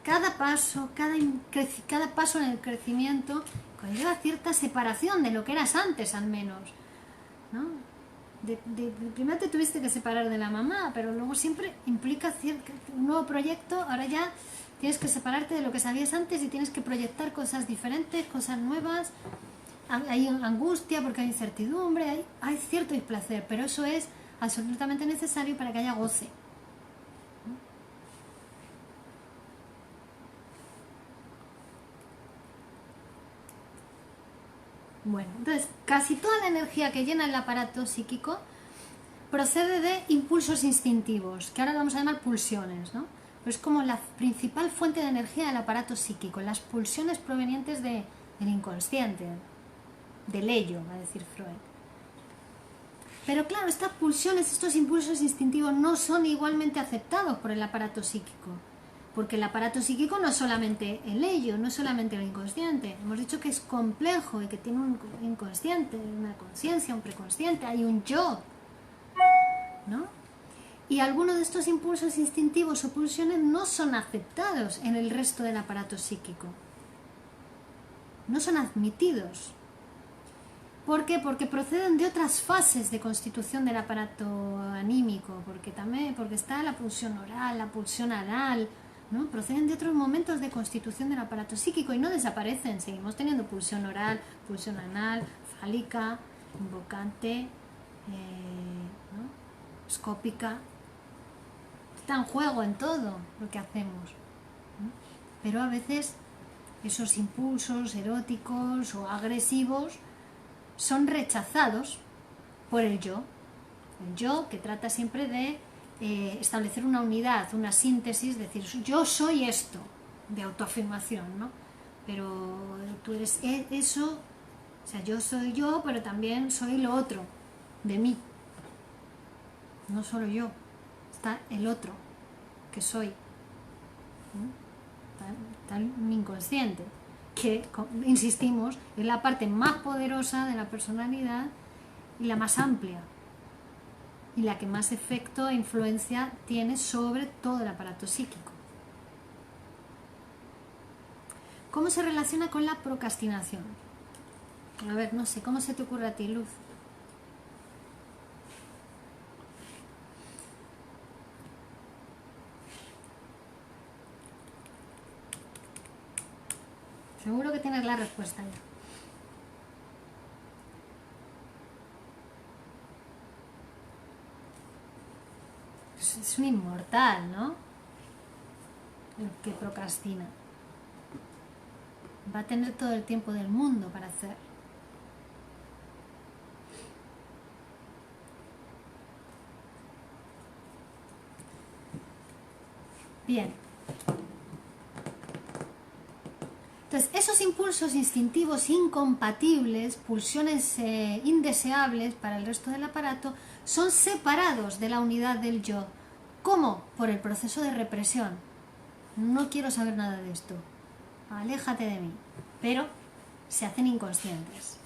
cada paso en el crecimiento conlleva cierta separación de lo que eras antes, al menos, ¿no? Primero te tuviste que separar de la mamá, pero luego siempre implica un nuevo proyecto. Ahora ya tienes que separarte de lo que sabías antes y tienes que proyectar cosas diferentes, cosas nuevas. Hay angustia porque hay incertidumbre, hay cierto displacer, pero eso es absolutamente necesario para que haya goce. Bueno, entonces casi toda la energía que llena el aparato psíquico procede de impulsos instintivos, que ahora vamos a llamar pulsiones, ¿no? Pero es como la principal fuente de energía del aparato psíquico, las pulsiones provenientes del inconsciente, del ello, va a decir Freud. Pero claro, estas pulsiones, estos impulsos instintivos no son igualmente aceptados por el aparato psíquico, porque el aparato psíquico no es solamente el ello, no es solamente el inconsciente. Hemos dicho que es complejo y que tiene un inconsciente, una conciencia, un preconsciente, hay un yo, ¿no? Y algunos de estos impulsos instintivos o pulsiones no son aceptados en el resto del aparato psíquico, no son admitidos. ¿Por qué? Porque proceden de otras fases de constitución del aparato anímico, porque está la pulsión oral, la pulsión anal, ¿no? Proceden de otros momentos de constitución del aparato psíquico y no desaparecen. Seguimos teniendo pulsión oral, pulsión anal, fálica, invocante, ¿no? Escópica. Está en juego en todo lo que hacemos, ¿no? Pero a veces esos impulsos eróticos o agresivos son rechazados por el yo que trata siempre de establecer una unidad, una síntesis, decir yo soy esto, de autoafirmación, ¿no? Pero tú eres eso, o sea, yo soy yo, pero también soy lo otro de mí, no solo yo, está el otro que soy, ¿no? Está mi inconsciente, que, insistimos, es la parte más poderosa de la personalidad y la más amplia y la que más efecto e influencia tiene sobre todo el aparato psíquico. ¿Cómo se relaciona con la procrastinación? A ver, no sé, ¿cómo se te ocurre a ti, Luz? Seguro que tienes la respuesta ya. Pues es un inmortal, ¿no? El que procrastina. Va a tener todo el tiempo del mundo para hacer. Bien. Entonces, esos impulsos instintivos incompatibles, pulsiones indeseables para el resto del aparato, son separados de la unidad del yo. ¿Cómo? Por el proceso de represión. No quiero saber nada de esto. Aléjate de mí. Pero se hacen inconscientes.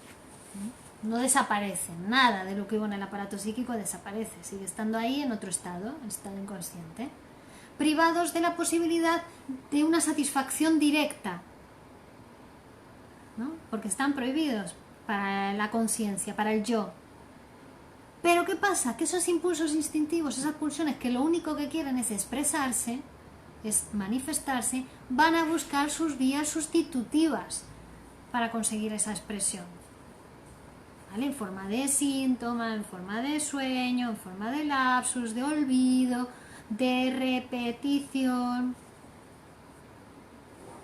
No desaparecen. Nada de lo que hubo en el aparato psíquico desaparece. Sigue estando ahí en otro estado inconsciente. Privados de la posibilidad de una satisfacción directa, ¿no? Porque están prohibidos para la conciencia, para el yo. Pero ¿qué pasa? Que esos impulsos instintivos, esas pulsiones que lo único que quieren es expresarse, es manifestarse, van a buscar sus vías sustitutivas para conseguir esa expresión, ¿vale? En forma de síntoma, en forma de sueño, en forma de lapsus, de olvido, de repetición.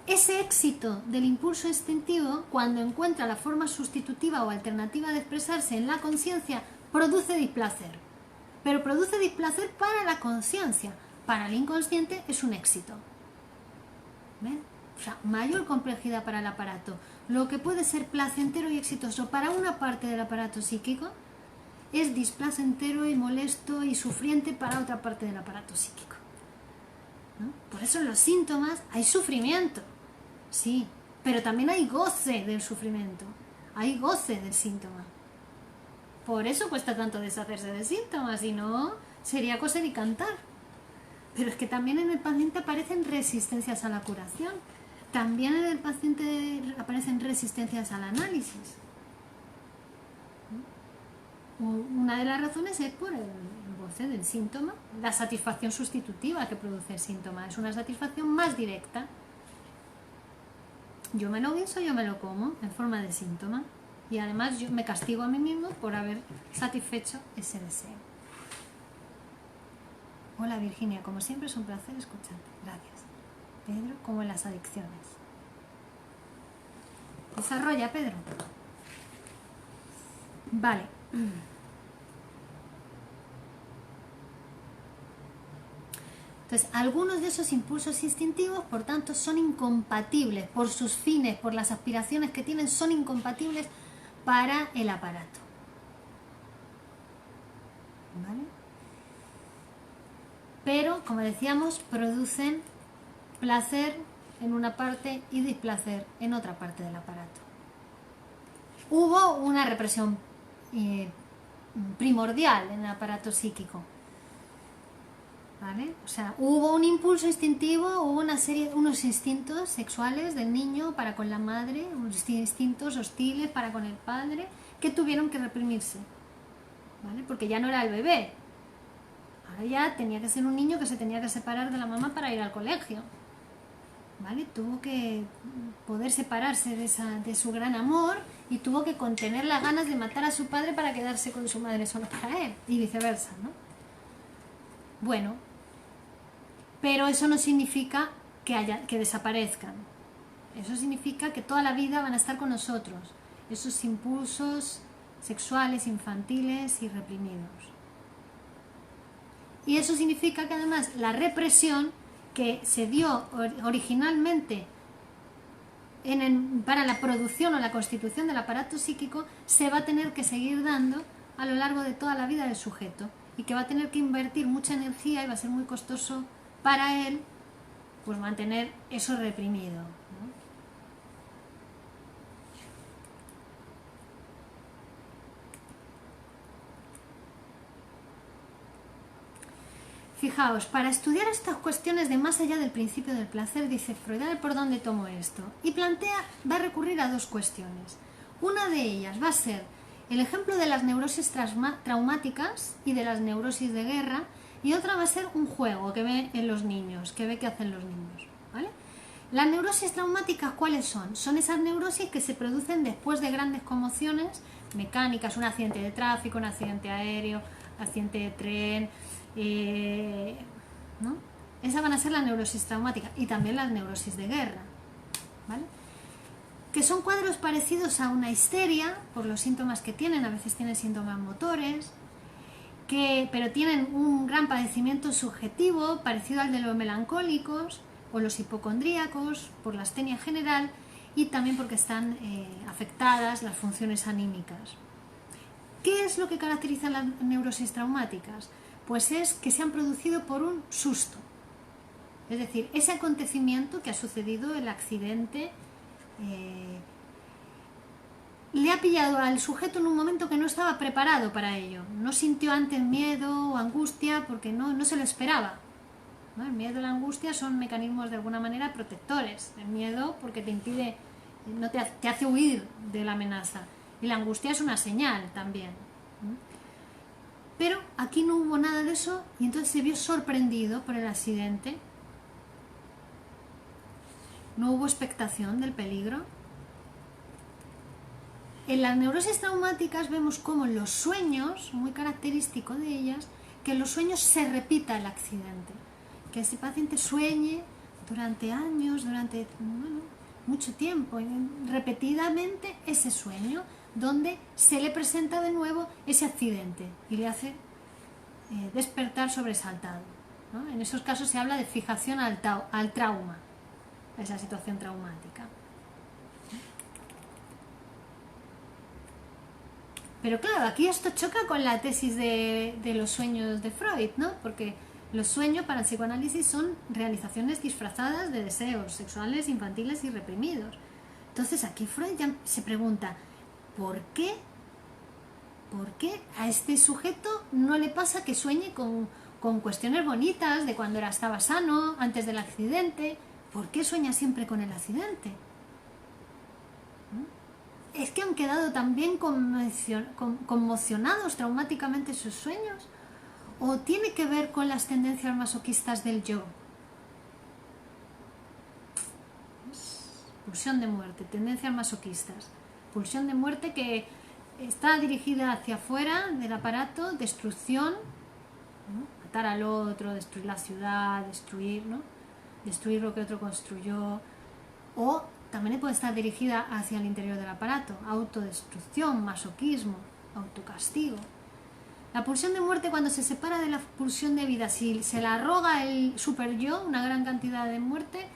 Ese éxito del impulso instintivo, cuando encuentra la forma sustitutiva o alternativa de expresarse en la conciencia, produce displacer. Pero produce displacer para la conciencia. Para el inconsciente es un éxito. ¿Ven? O sea, mayor complejidad para el aparato. Lo que puede ser placentero y exitoso para una parte del aparato psíquico es displacentero y molesto y sufriente para otra parte del aparato psíquico, ¿no? Por eso en los síntomas hay sufrimiento, sí, pero también hay goce del sufrimiento, hay goce del síntoma. Por eso cuesta tanto deshacerse de síntomas, si no sería coser y cantar. Pero es que también en el paciente aparecen resistencias a la curación, también en el paciente aparecen resistencias al análisis. Una de las razones es por el goce del síntoma, la satisfacción sustitutiva que produce el síntoma. Es una satisfacción más directa. Yo me lo guiso, yo me lo como en forma de síntoma. Y además yo me castigo a mí mismo por haber satisfecho ese deseo. Hola Virginia, como siempre es un placer escucharte. Gracias. Pedro, como en las adicciones. Desarrolla, Pedro. Vale. Entonces, algunos de esos impulsos instintivos, por tanto, son incompatibles por sus fines, por las aspiraciones que tienen, son incompatibles para el aparato. ¿Vale? Pero, como decíamos, producen placer en una parte y displacer en otra parte del aparato. Hubo una represión primordial en el aparato psíquico, ¿vale? O sea, hubo un impulso instintivo, hubo unos instintos sexuales del niño para con la madre, unos instintos hostiles para con el padre, que tuvieron que reprimirse, ¿vale? Porque ya no era el bebé, ahora ya tenía que ser un niño que se tenía que separar de la mamá para ir al colegio, ¿vale? Tuvo que poder separarse de su gran amor y tuvo que contener las ganas de matar a su padre para quedarse con su madre solo para él, y viceversa, ¿no? Bueno, pero eso no significa que desaparezcan. Eso significa que toda la vida van a estar con nosotros, esos impulsos sexuales, infantiles y reprimidos. Y eso significa que además la represión que se dio originalmente para la producción o la constitución del aparato psíquico se va a tener que seguir dando a lo largo de toda la vida del sujeto, y que va a tener que invertir mucha energía y va a ser muy costoso para él pues mantener eso reprimido, ¿no? Fijaos, para estudiar estas cuestiones de más allá del principio del placer, dice Freud, a ver por dónde tomo esto, y va a recurrir a dos cuestiones. Una de ellas va a ser el ejemplo de las neurosis traumáticas y de las neurosis de guerra, y otra va a ser un juego que ve en los niños, que ve que hacen los niños, ¿vale? Las neurosis traumáticas, ¿cuáles son? Son esas neurosis que se producen después de grandes conmociones mecánicas, un accidente de tráfico, un accidente aéreo, accidente de tren, ¿no? Esas van a ser las neurosis traumáticas y también las neurosis de guerra, ¿vale? Que son cuadros parecidos a una histeria por los síntomas que tienen, a veces tienen síntomas motores, pero tienen un gran padecimiento subjetivo parecido al de los melancólicos o los hipocondríacos por la astenia general y también porque están afectadas las funciones anímicas. ¿Qué es lo que caracteriza las neurosis traumáticas? Pues es que se han producido por un susto. Es decir, ese acontecimiento que ha sucedido, el accidente, le ha pillado al sujeto en un momento que no estaba preparado para ello. No sintió antes miedo o angustia porque no se lo esperaba, ¿no? El miedo y la angustia son mecanismos de alguna manera protectores. El miedo porque te impide, te hace huir de la amenaza. Y la angustia es una señal también, ¿no? Pero aquí no hubo nada de eso y entonces se vio sorprendido por el accidente. No hubo expectación del peligro. En las neurosis traumáticas vemos cómo en los sueños, muy característico de ellas, que en los sueños se repita el accidente. Que ese paciente sueñe durante años, durante mucho tiempo, repetidamente ese sueño, donde se le presenta de nuevo ese accidente y le hace despertar sobresaltado, ¿no? En esos casos se habla de fijación al trauma, a esa situación traumática. Pero claro, aquí esto choca con la tesis de los sueños de Freud, ¿no? Porque los sueños para el psicoanálisis son realizaciones disfrazadas de deseos sexuales, infantiles y reprimidos. Entonces aquí Freud ya se pregunta, ¿por qué a este sujeto no le pasa que sueñe con cuestiones bonitas de cuando estaba sano, antes del accidente? ¿Por qué sueña siempre con el accidente? ¿Es que han quedado también conmocionados traumáticamente sus sueños? ¿O tiene que ver con las tendencias masoquistas del yo? Pulsión de muerte, tendencias masoquistas. Pulsión de muerte que está dirigida hacia afuera del aparato, destrucción, ¿no? Matar al otro, destruir la ciudad, destruir lo que otro construyó. O también puede estar dirigida hacia el interior del aparato, autodestrucción, masoquismo, autocastigo. La pulsión de muerte, cuando se separa de la pulsión de vida, si se la arroga el super yo, una gran cantidad de muerte,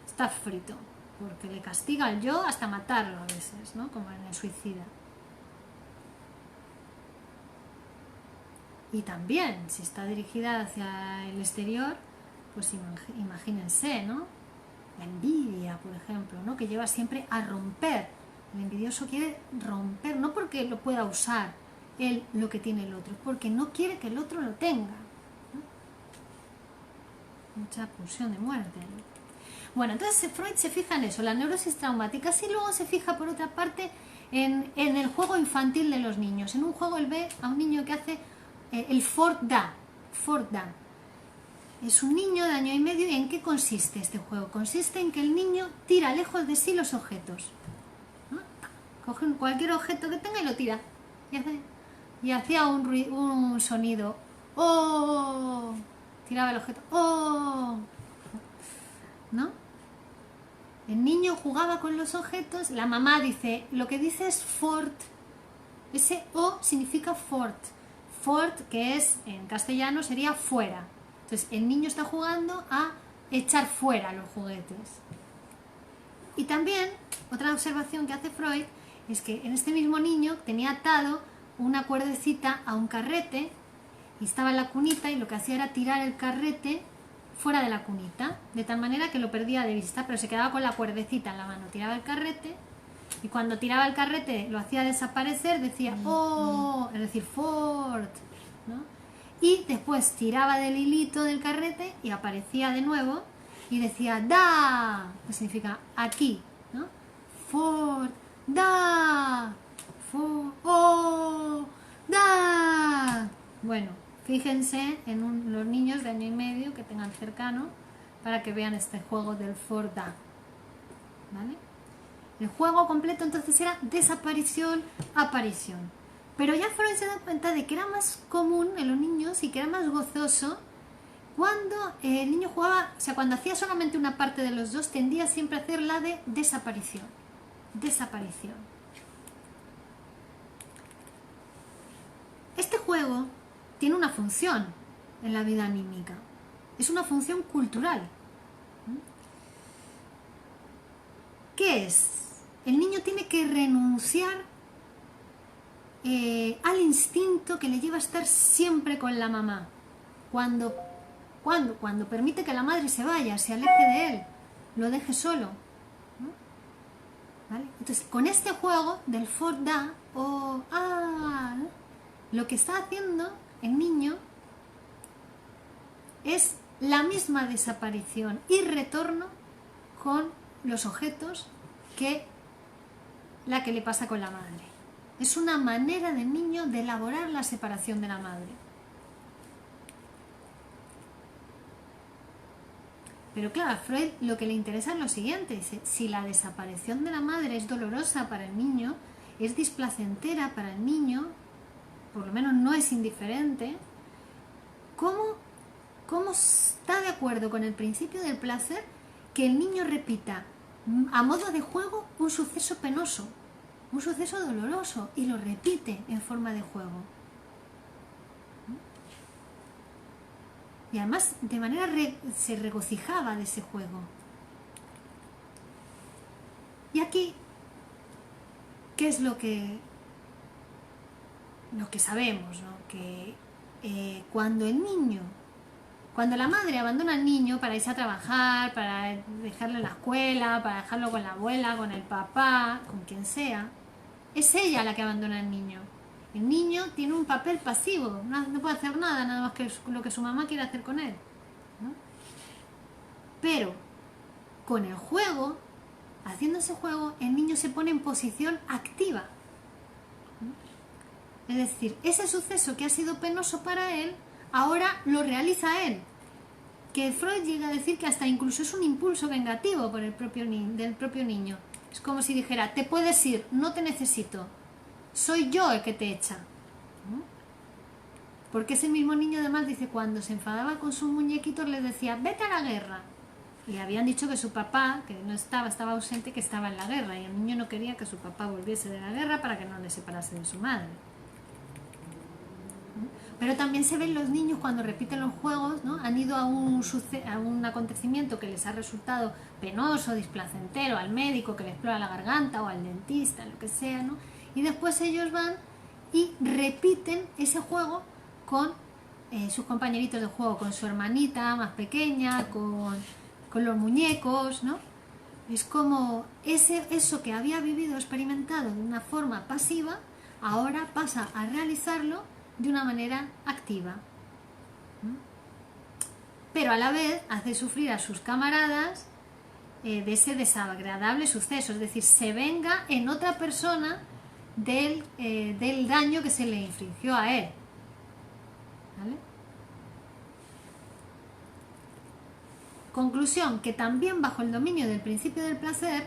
está frito, porque le castiga al yo hasta matarlo a veces, ¿no? Como en el suicida. Y también, si está dirigida hacia el exterior, pues imagínense, ¿no? La envidia, por ejemplo, ¿no? Que lleva siempre a romper. El envidioso quiere romper, no porque lo pueda usar él lo que tiene el otro, porque no quiere que el otro lo tenga, ¿no? Mucha pulsión de muerte, ¿no? Bueno, entonces Freud se fija en eso, las neurosis traumáticas, y luego se fija por otra parte en el juego infantil de los niños. En un juego él ve a un niño que hace el Fort Da. Es un niño de año y medio. ¿Y en qué consiste este juego? Consiste en que el niño tira lejos de sí los objetos, ¿no? Coge cualquier objeto que tenga y lo tira. Y hacía un sonido. ¡Oh! Tiraba el objeto. ¡Oh! ¿No? El niño jugaba con los objetos. La mamá dice, lo que dice es fort. Ese O significa fort. Fort, que es en castellano, sería fuera. Entonces el niño está jugando a echar fuera los juguetes. Y también, otra observación que hace Freud es que en este mismo niño tenía atado una cuerdecita a un carrete y estaba en la cunita, y lo que hacía era tirar el carrete fuera de la cunita, de tal manera que lo perdía de vista, pero se quedaba con la cuerdecita en la mano. Tiraba el carrete, y cuando tiraba el carrete lo hacía desaparecer, decía ¡oh! Es decir, fort, ¿no? Y después tiraba del hilito del carrete y aparecía de nuevo y decía da, que significa aquí, ¿no? Fort, da, fort, oh, da. Bueno, fíjense en los niños de año y medio que tengan cercano para que vean este juego del Ford-Da, ¿vale? El juego completo entonces era desaparición, aparición. Pero ya Freud se da cuenta de que era más común en los niños y que era más gozoso cuando el niño jugaba, o sea, cuando hacía solamente una parte de los dos, tendía siempre a hacer la de desaparición. Desaparición. Este juego tiene una función en la vida anímica. Es una función cultural. ¿Qué es? El niño tiene que renunciar al instinto que le lleva a estar siempre con la mamá. Cuando permite que la madre se vaya, se aleje de él, lo deje solo. ¿Vale? Entonces, con este juego del Ford-Da lo que está haciendo el niño es la misma desaparición y retorno con los objetos que la que le pasa con la madre. Es una manera del niño de elaborar la separación de la madre. Pero claro, a Freud lo que le interesa es lo siguiente, dice, si la desaparición de la madre es dolorosa para el niño, es displacentera para el niño, por lo menos no es indiferente, ¿cómo está de acuerdo con el principio del placer que el niño repita a modo de juego un suceso penoso, un suceso doloroso, y lo repite en forma de juego? Y además de manera se regocijaba de ese juego. Y aquí, ¿qué es lo que sabemos, ¿no? Que cuando la madre abandona al niño para irse a trabajar, para dejarlo en la escuela, para dejarlo con la abuela, con el papá, con quien sea, es ella la que abandona al niño. El niño tiene un papel pasivo, no puede hacer nada más que lo que su mamá quiere hacer con él, ¿no? Pero con el juego, haciendo ese juego, el niño se pone en posición activa. Es decir, ese suceso que ha sido penoso para él, ahora lo realiza él. Que Freud llega a decir que hasta incluso es un impulso vengativo por del propio niño. Es como si dijera, te puedes ir, no te necesito. Soy yo el que te echa. Porque ese mismo niño además dice, cuando se enfadaba con sus muñequitos les decía, vete a la guerra. Le habían dicho que su papá, que no estaba ausente, que estaba en la guerra, y el niño no quería que su papá volviese de la guerra para que no le separase de su madre. Pero también se ven los niños cuando repiten los juegos, ¿no? Han ido a un acontecimiento que les ha resultado penoso, displacentero, al médico que le explora la garganta o al dentista, lo que sea, ¿no? Y después ellos van y repiten ese juego con sus compañeritos de juego, con su hermanita más pequeña, con los muñecos, ¿no? Es como eso que había vivido, experimentado de una forma pasiva, ahora pasa a realizarlo de una manera activa. Pero a la vez hace sufrir a sus camaradas de ese desagradable suceso, es decir, se venga en otra persona del daño que se le infligió a él. ¿Vale? Conclusión, que también bajo el dominio del principio del placer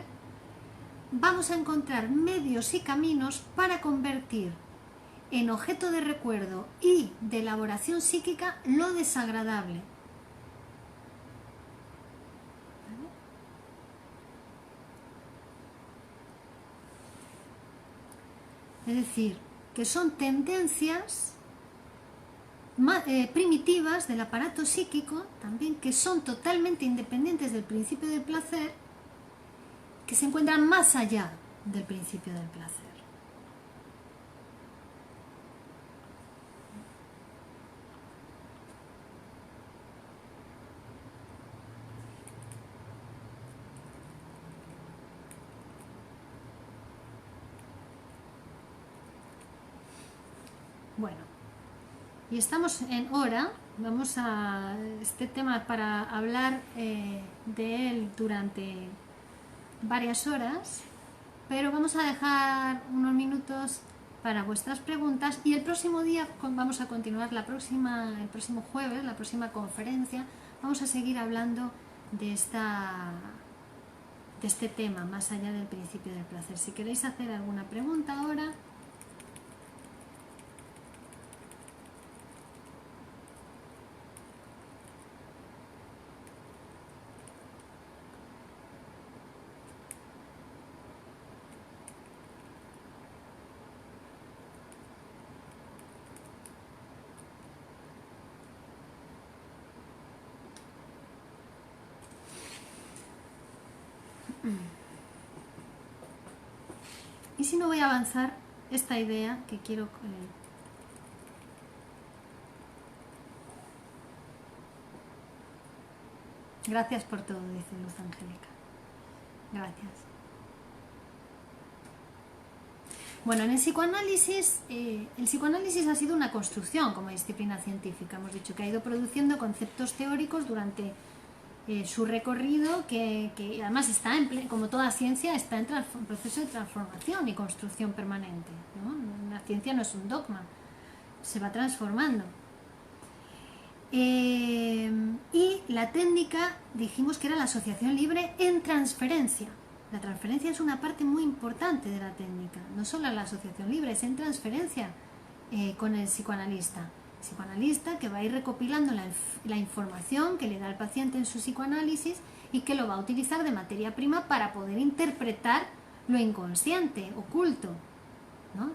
vamos a encontrar medios y caminos para convertir en objeto de recuerdo y de elaboración psíquica lo desagradable. Es decir, que son tendencias primitivas del aparato psíquico, también, que son totalmente independientes del principio del placer, que se encuentran más allá del principio del placer. Bueno, y estamos en hora, vamos a este tema para hablar de él durante varias horas, pero vamos a dejar unos minutos para vuestras preguntas y el próximo día vamos a continuar, el próximo jueves, la próxima conferencia, vamos a seguir hablando de este tema, más allá del principio del placer. Si queréis hacer alguna pregunta ahora. Y si no, voy a avanzar esta idea que quiero... Gracias por todo, dice Luz Angélica. Gracias. Bueno, en el psicoanálisis ha sido una construcción como disciplina científica. Hemos dicho que ha ido produciendo conceptos teóricos durante su recorrido, que además está, como toda ciencia, está en proceso de transformación y construcción permanente, ¿no? La ciencia no es un dogma, se va transformando. Y la técnica, dijimos que era la asociación libre en transferencia. La transferencia es una parte muy importante de la técnica, no solo la asociación libre, es en transferencia con el psicoanalista. Psicoanalista que va a ir recopilando la información que le da el paciente en su psicoanálisis y que lo va a utilizar de materia prima para poder interpretar lo inconsciente, oculto, ¿no?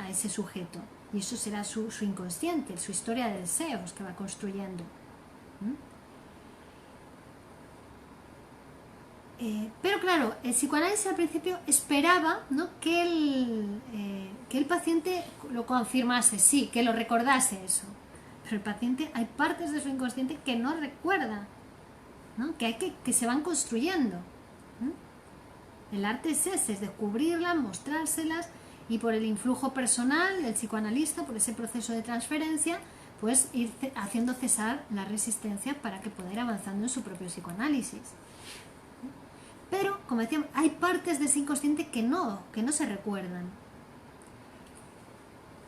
a ese sujeto. Y eso será su inconsciente, su historia de deseos que va construyendo. Pero claro, el psicoanálisis al principio esperaba, ¿no?, que el paciente lo confirmase, sí, que lo recordase eso. Pero el paciente, hay partes de su inconsciente que no recuerda, ¿no?, que se van construyendo. El arte es ese, es descubrirlas, mostrárselas, y por el influjo personal del psicoanalista, por ese proceso de transferencia, pues ir haciendo cesar la resistencia para que pueda ir avanzando en su propio psicoanálisis. Pero, como decíamos, hay partes de ese inconsciente que no se recuerdan.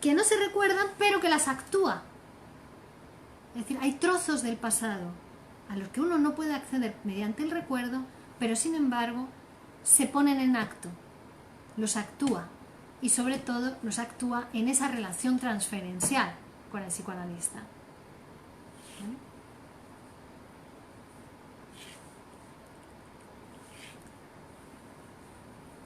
Que no se recuerdan, pero que las actúa. Es decir, hay trozos del pasado a los que uno no puede acceder mediante el recuerdo, pero sin embargo se ponen en acto, los actúa. Y sobre todo los actúa en esa relación transferencial con el psicoanalista.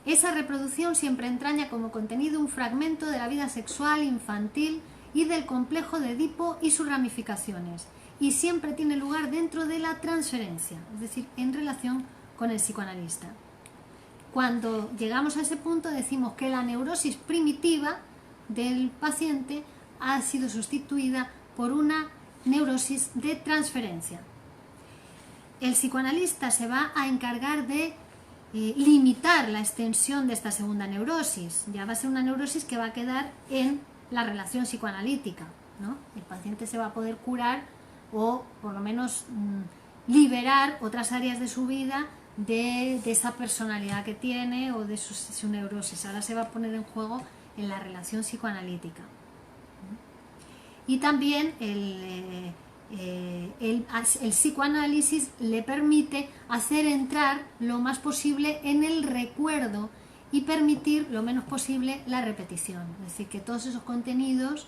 Esa reproducción siempre entraña como contenido un fragmento de la vida sexual infantil y del complejo de Edipo y sus ramificaciones, y siempre tiene lugar dentro de la transferencia, es decir, en relación con el psicoanalista. Cuando llegamos a ese punto decimos que la neurosis primitiva del paciente ha sido sustituida por una neurosis de transferencia. El psicoanalista se va a encargar de limitar la extensión de esta segunda neurosis. Ya va a ser una neurosis que va a quedar en la relación psicoanalítica, ¿no? El paciente se va a poder curar o por lo menos liberar otras áreas de su vida de esa personalidad que tiene o de su neurosis. Ahora se va a poner en juego en la relación psicoanalítica. Y también el psicoanálisis le permite hacer entrar lo más posible en el recuerdo y permitir lo menos posible la repetición. Es decir, que todos esos contenidos,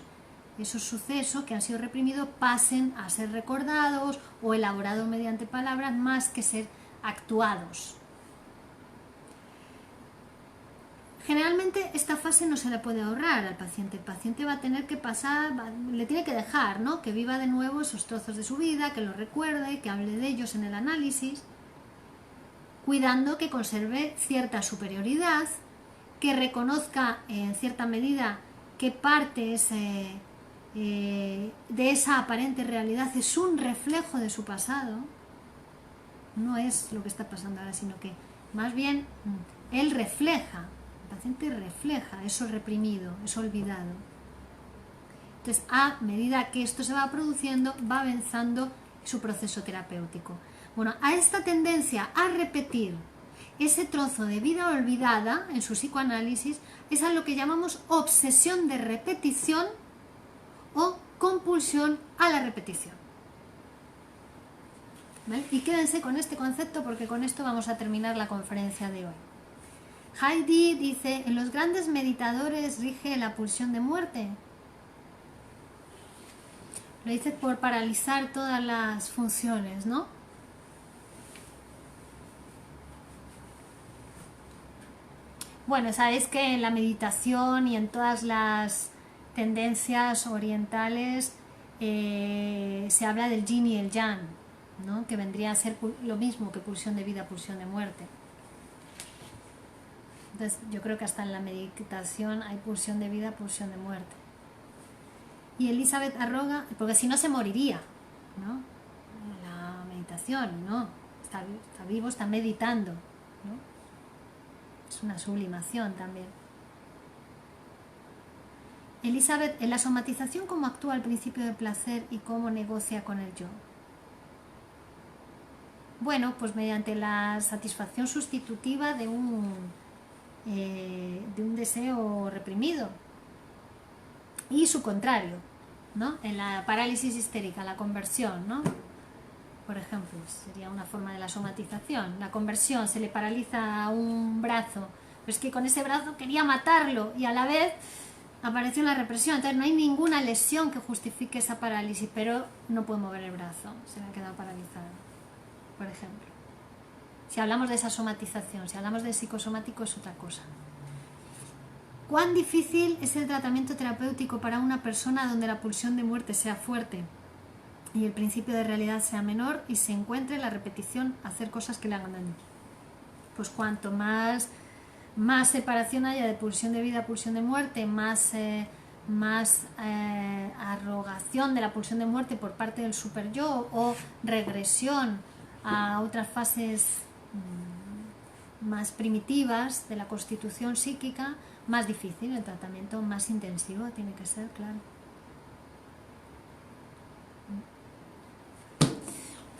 esos sucesos que han sido reprimidos, pasen a ser recordados o elaborados mediante palabras más que ser actuados. Generalmente esta fase no se le puede ahorrar al paciente. El paciente va a tener que pasar, le tiene que dejar, ¿no?, que viva de nuevo esos trozos de su vida, que los recuerde, que hable de ellos en el análisis, cuidando que conserve cierta superioridad, que reconozca en cierta medida que parte de esa aparente realidad es un reflejo de su pasado, no es lo que está pasando ahora, sino que más bien él refleja, el paciente refleja eso reprimido, eso olvidado. Entonces, a medida que esto se va produciendo, va avanzando su proceso terapéutico. Bueno, a esta tendencia a repetir ese trozo de vida olvidada en su psicoanálisis es a lo que llamamos obsesión de repetición o compulsión a la repetición. ¿vale? Y quédense con este concepto porque con esto vamos a terminar la conferencia de hoy. Heidi dice, en los grandes meditadores rige la pulsión de muerte. Lo dice por paralizar todas las funciones, ¿no? Bueno, sabéis que en la meditación y en todas las tendencias orientales se habla del yin y el yang, ¿no? Que vendría a ser lo mismo que pulsión de vida, pulsión de muerte. Entonces yo creo que hasta en la meditación hay pulsión de vida, pulsión de muerte. Y Elizabeth Arroga, porque si no se moriría, ¿no? La meditación, ¿no? Está vivo, está meditando, ¿no? Es una sublimación también. Elizabeth, en la somatización, ¿cómo actúa al principio del placer y cómo negocia con el yo? Bueno, pues mediante la satisfacción sustitutiva de un deseo reprimido. Y su contrario, ¿no? En la parálisis histérica, la conversión, ¿no? Por ejemplo, sería una forma de la somatización. La conversión, se le paraliza un brazo, pero es que con ese brazo quería matarlo y a la vez apareció la represión. Entonces no hay ninguna lesión que justifique esa parálisis, pero no puede mover el brazo, se le ha quedado paralizado, por ejemplo. Si hablamos de esa somatización, si hablamos de psicosomático es otra cosa. ¿Cuán difícil es el tratamiento terapéutico para una persona donde la pulsión de muerte sea fuerte y el principio de realidad sea menor y se encuentre la repetición hacer cosas que le hagan daño? Pues cuanto más separación haya de pulsión de vida, pulsión de muerte, más arrogación de la pulsión de muerte por parte del super yo o regresión a otras fases más primitivas de la constitución psíquica, más difícil, el tratamiento más intensivo tiene que ser, claro.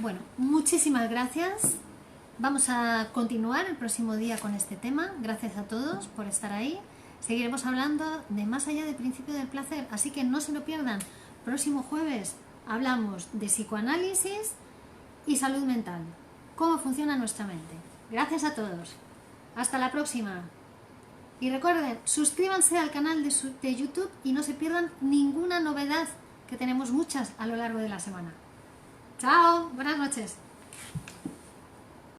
Bueno, muchísimas gracias. Vamos a continuar el próximo día con este tema. Gracias a todos por estar ahí. Seguiremos hablando de más allá del principio del placer, así que no se lo pierdan. Próximo jueves hablamos de psicoanálisis y salud mental. Cómo funciona nuestra mente. Gracias a todos. Hasta la próxima. Y recuerden, suscríbanse al canal de YouTube y no se pierdan ninguna novedad, que tenemos muchas a lo largo de la semana. ¡Chao! Buenas noches.